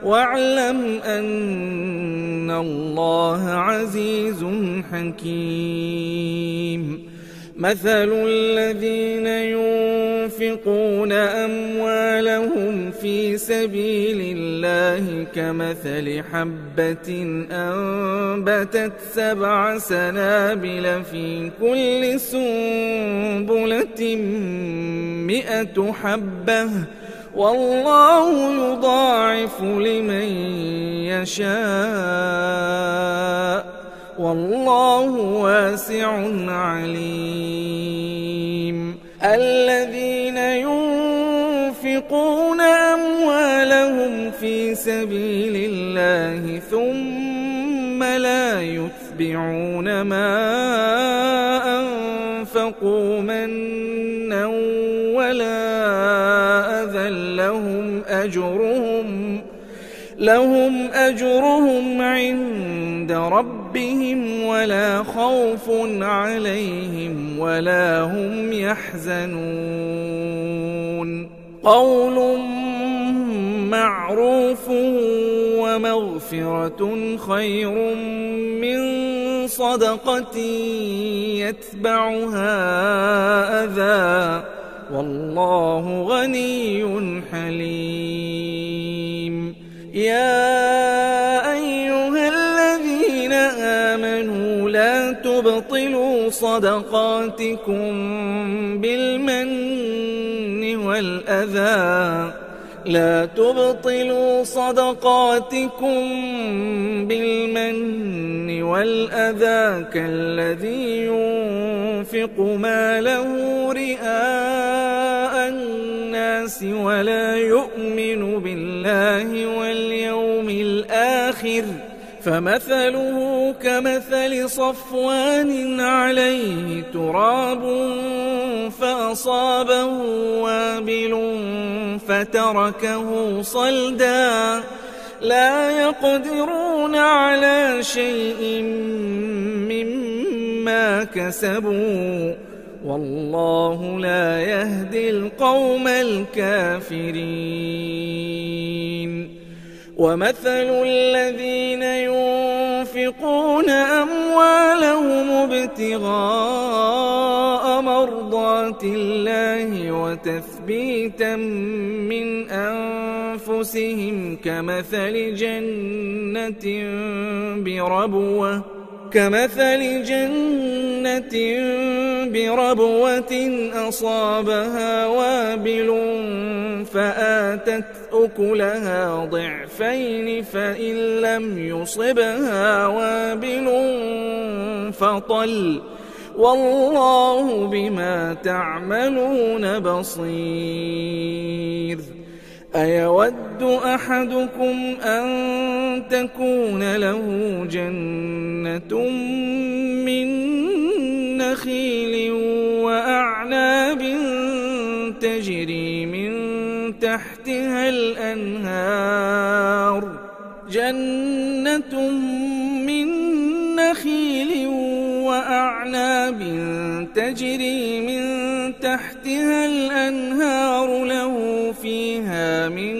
واعلم أن الله عزيز حكيم مثل الذين ينفقون أموالهم في سبيل الله كمثل حبة أنبتت 7 سنابل في كل سنبلة 100 حبة والله يضاعف لمن يشاء والله واسع عليم الذين ينفقون أموالهم في سبيل الله ثم لا يتبعون ما أنفقوا منا ولا أذى لهم أجرهم عند ربهم ولا خوف عليهم ولا هم يحزنون قول معروف ومغفرة خير من صدقة يتبعها أذى والله غني حليم يا أيها الذين آمنوا لا تبطلوا صدقاتكم بالمن والأذى كالذي ينفق ماله رئاء الناس ولا يؤمن بالله واليوم الآخر فمثله كمثل صفوان عليه تراب فأصابه وابل فتركه صلدا لا يقدرون على شيء مما كسبوا والله لا يهدي القوم الكافرين ومثل الذين ينفقون أموالهم ابتغاء مرضات الله وتثبيتا من أنفسهم أنفسهم كمثل جنة بربوة أصابها وابل فآتت أكلها ضعفين فإن لم يصبها وابل فطل والله بما تعملون بصير. أيود أحدكم أن تكون له جنة من نخيل وأعناب تجري من تحتها الأنهار له فيها من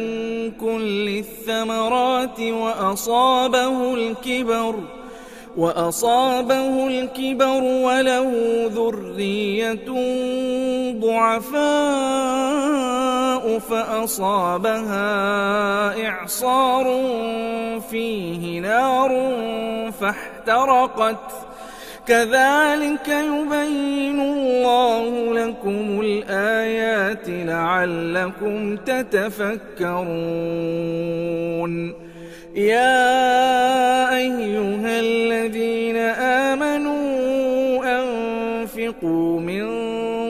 كل الثمرات وأصابه الكبر وله ذرية ضعفاء فأصابها إعصار فيه نار فاحترقت كذلك يبين الله لكم الآيات لعلكم تتفكرون. يا أيها الذين آمنوا أنفقوا من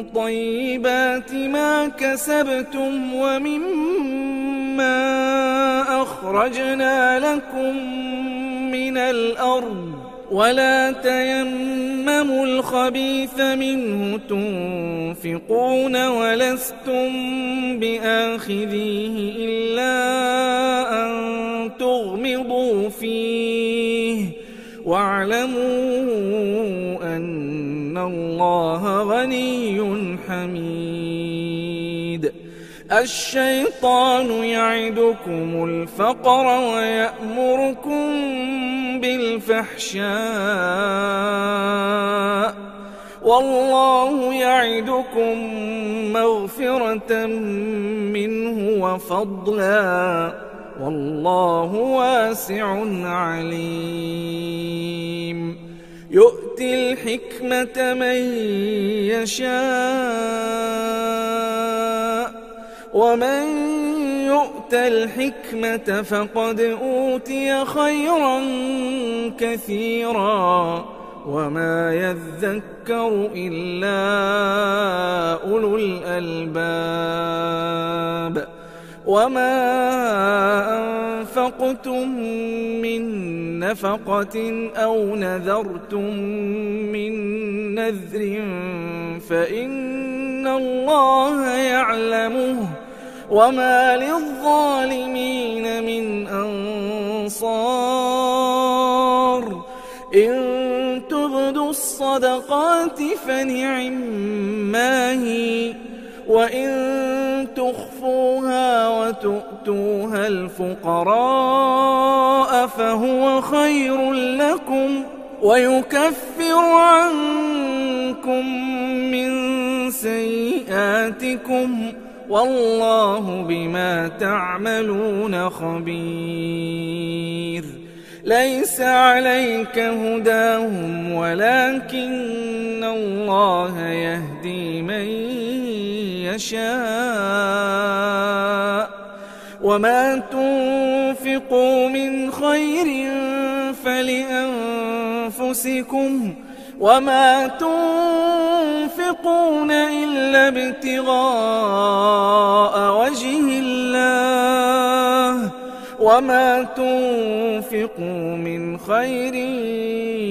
طيبات ما كسبتم ومما أخرجنا لكم من الأرض ولا تيمموا الخبيث منه تنفقون ولستم بآخذيه إلا أن تغمضوا فيه واعلموا أن الله غني حميد. الشيطان يعدكم الفقر ويأمركم بالفحشاء والله يعدكم مغفرة منه وفضلا والله واسع عليم. يؤتي الحكمة من يشاء ومن يؤت الحكمة فقد أوتي خيرا كثيرا وما يذكر إلا أولو الألباب. وما أنفقتم من نفقة أو نذرتم من نذر فإن الله يعلمه وما للظالمين من أنصار. إن تبدوا الصدقات فنعما هي وإن تخفوها وتؤتوها الفقراء فهو خير لكم ويكفر عنكم من سيئاتكم والله بما تعملون خبير. ليس عليك هداهم ولكن الله يهدي من يشاء وما تنفقوا من خير فلأنفسكم وما تنفقون إلا ابتغاء وجه الله وما تنفقوا من خير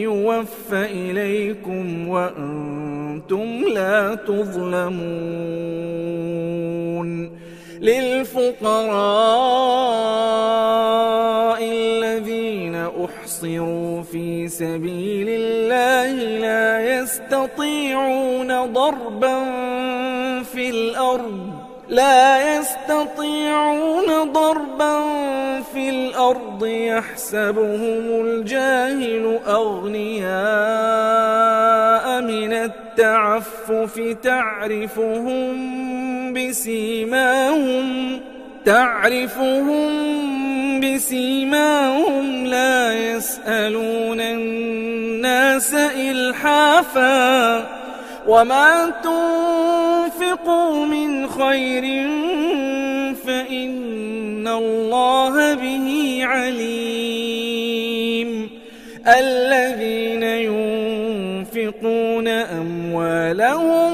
يوفى إليكم وأنتم لا تظلمون. للفقراء الذين أحصروا في سبيل الله لا يستطيعون ضربا في الأرض يحسبهم الجاهل أغنياء من تعرفهم بسيماهم لا يسألون الناس إلحافا وما تنفقوا من خير فإن الله به عليم الذين ينفقون أموالهم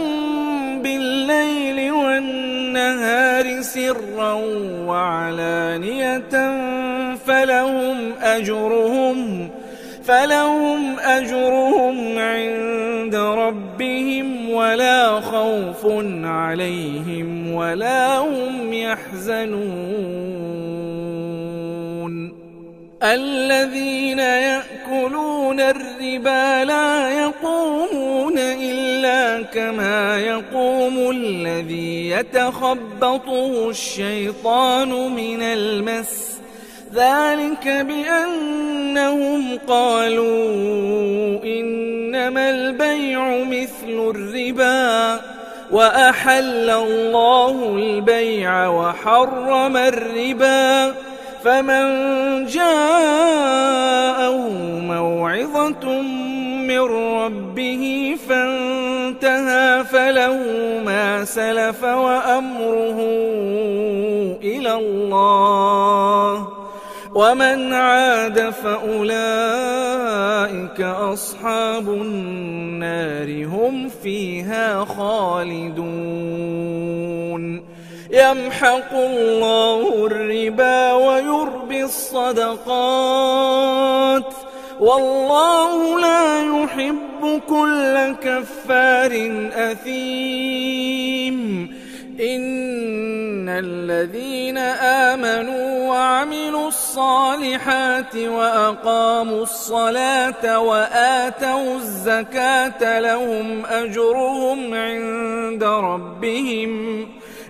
بالليل والنهار سرا وعلانية فلهم أجرهم عند ربهم ولا خوف عليهم ولا هم يحزنون الذين يأكلون الربا لا يقومون إلا كما يقوم الذي يتخبطه الشيطان من المس ذلك بأنهم قالوا إنما البيع مثل الربا وأحل الله البيع وحرم الربا فمن جاءه موعظة من ربه فانتهى فله ما سلف وأمره إلى الله ومن عاد فأولئك أصحاب النار هم فيها خالدون يمحق الله الربا ويربي الصدقات والله لا يحب كل كفار أثيم إن الذين آمنوا وعملوا الصالحات وأقاموا الصلاة وآتوا الزكاة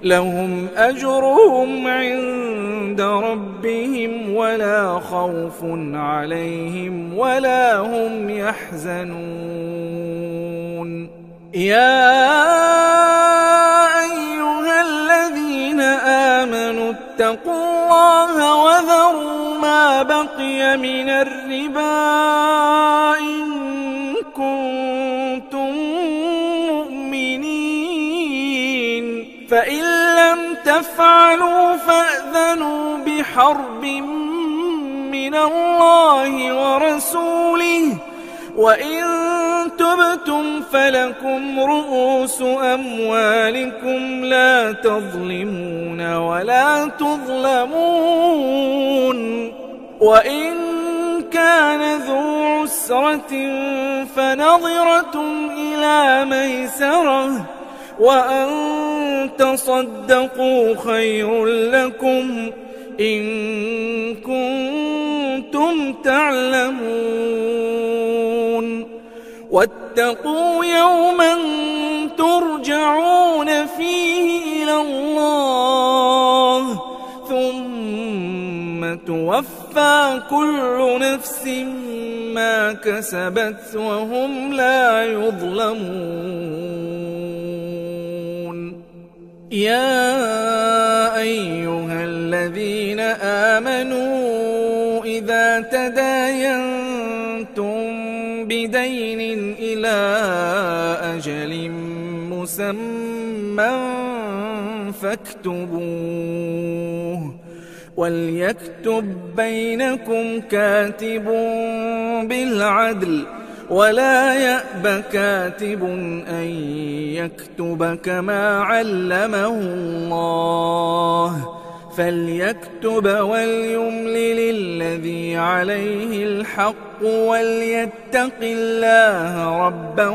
لهم أجرهم عند ربهم ولا خوف عليهم ولا هم يحزنون يا أيها الذين آمنوا اتقوا الله وذروا ما بقي من الربا إن كنتم مؤمنين فإن لم تفعلوا فأذنوا بحرب من الله ورسوله وإن تبتم فلكم رؤوس أموالكم لا تظلمون ولا تظلمون وإن كان ذو عسرة فنظرة إلى ميسرة وأن تصدقوا خير لكم إن كنتم تعلمون واتقوا يوما ترجعون فيه إلى الله ثم توفى كل نفس ما كسبت وهم لا يظلمون يا أيها الذين آمنوا إذا تداينتم بدين إلى أجل مسمى فاكتبوه وليكتب بينكم كاتب بالعدل ولا يأب كاتب أن يكتب كما علمه الله فليكتب وليملل الذي عليه الحق وليتق الله ربه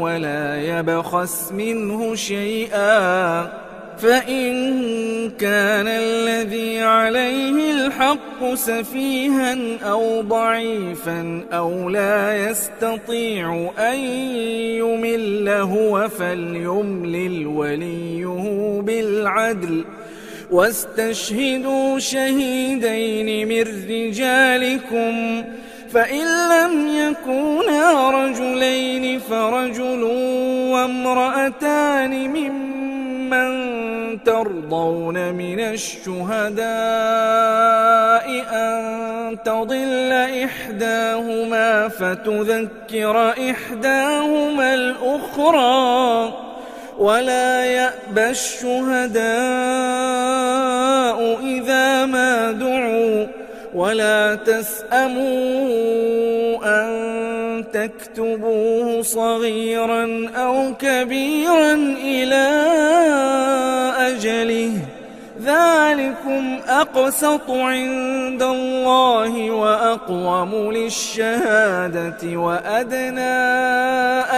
ولا يبخس منه شيئا فإن كان الذي عليه الحق سفيها أو ضعيفا أو لا يستطيع أن يمل هو فليملل وليه بالعدل واستشهدوا شهيدين من رجالكم فإن لم يكونا رجلين فرجل وامرأتان ممن ترضون من الشهداء أن تضل إحداهما فتذكر إحداهما الأخرى ولا يأبى الشهداء إذا ما دعوا ولا تسأموا أن تكتبوه صغيرا أو كبيرا إلى أجله ذلكم أقسط عند الله وأقوم للشهادة وأدنى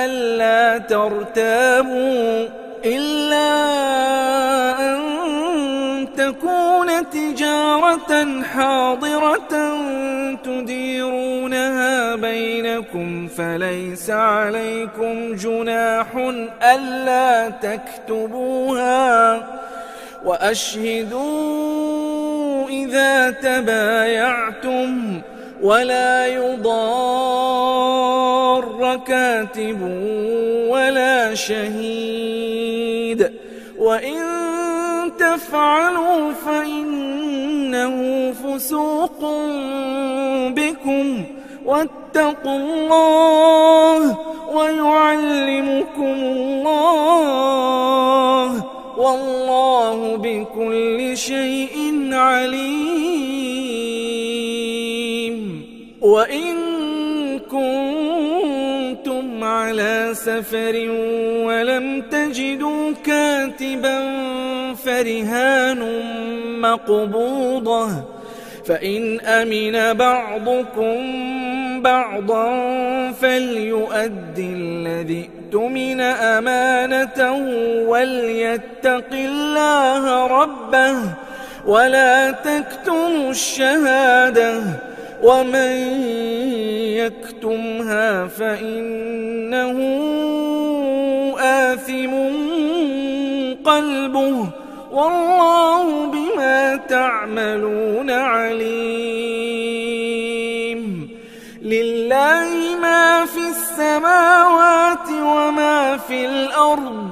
ألا ترتابوا إلا أن تكون تجارة حاضرة تديرونها بينكم فليس عليكم جناح ألا تكتبوها وأشهدوا إذا تبايعتم ولا يضار كاتب ولا شهيد وإن تفعلوا فإنه فسوق بكم واتقوا الله ويعلمكم الله والله بكل شيء عليم وإن كنتم على سفر ولم تجدوا كاتبا فرهان مقبوضة فإن أمن بعضكم بعضا فليؤدي الذي اؤتمن أمانته وليتق الله ربه ولا تكتموا الشهادة ومن يكتمها فإنه آثم قلبه والله بما تعملون عليم لله ما في السماوات وما في الأرض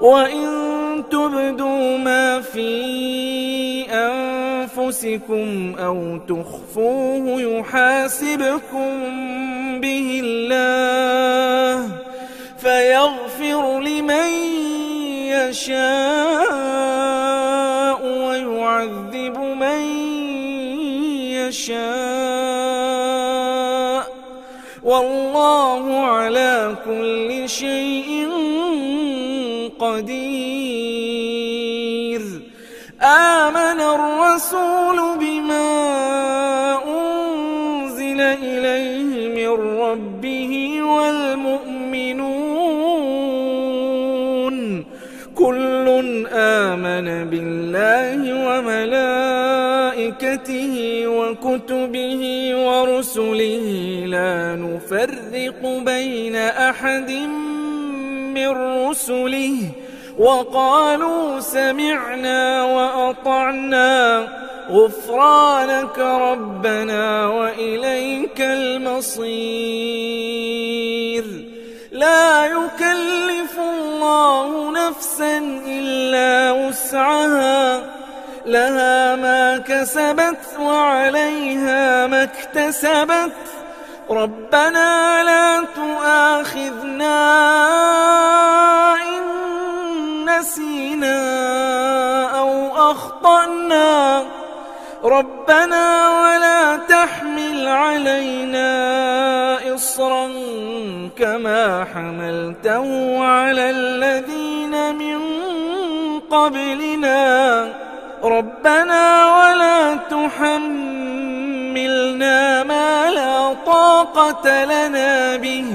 وإن تبدوا ما في أنفسكم أو تخفوه يحاسبكم به الله فيغفر لمن يشاء ويعذب من يشاء والله على كل شيء قدير آمن الرسول بما أنزل إليه من ربه والمؤمنون كل آمن بالله وملائكته وكتبه ورسله لا نفرق بين أحد من رسله وقالوا سمعنا وأطعنا غفرانك ربنا وإليك المصير لا يكلف الله نفسا إلا وسعها لها ما كسبت وعليها ما اكتسبت ربنا لا تؤاخذنا إن نسينا أو أخطأنا ربنا ولا تحمل علينا إصرا كما حملته على الذين من قبلنا ربنا ولا تحملنا ما لا طاقة لنا به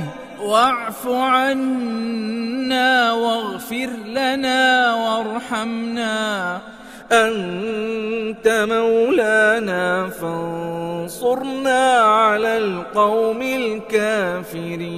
واعف عنا واغفر لنا وارحمنا أنت مولانا فانصرنا على القوم الكافرين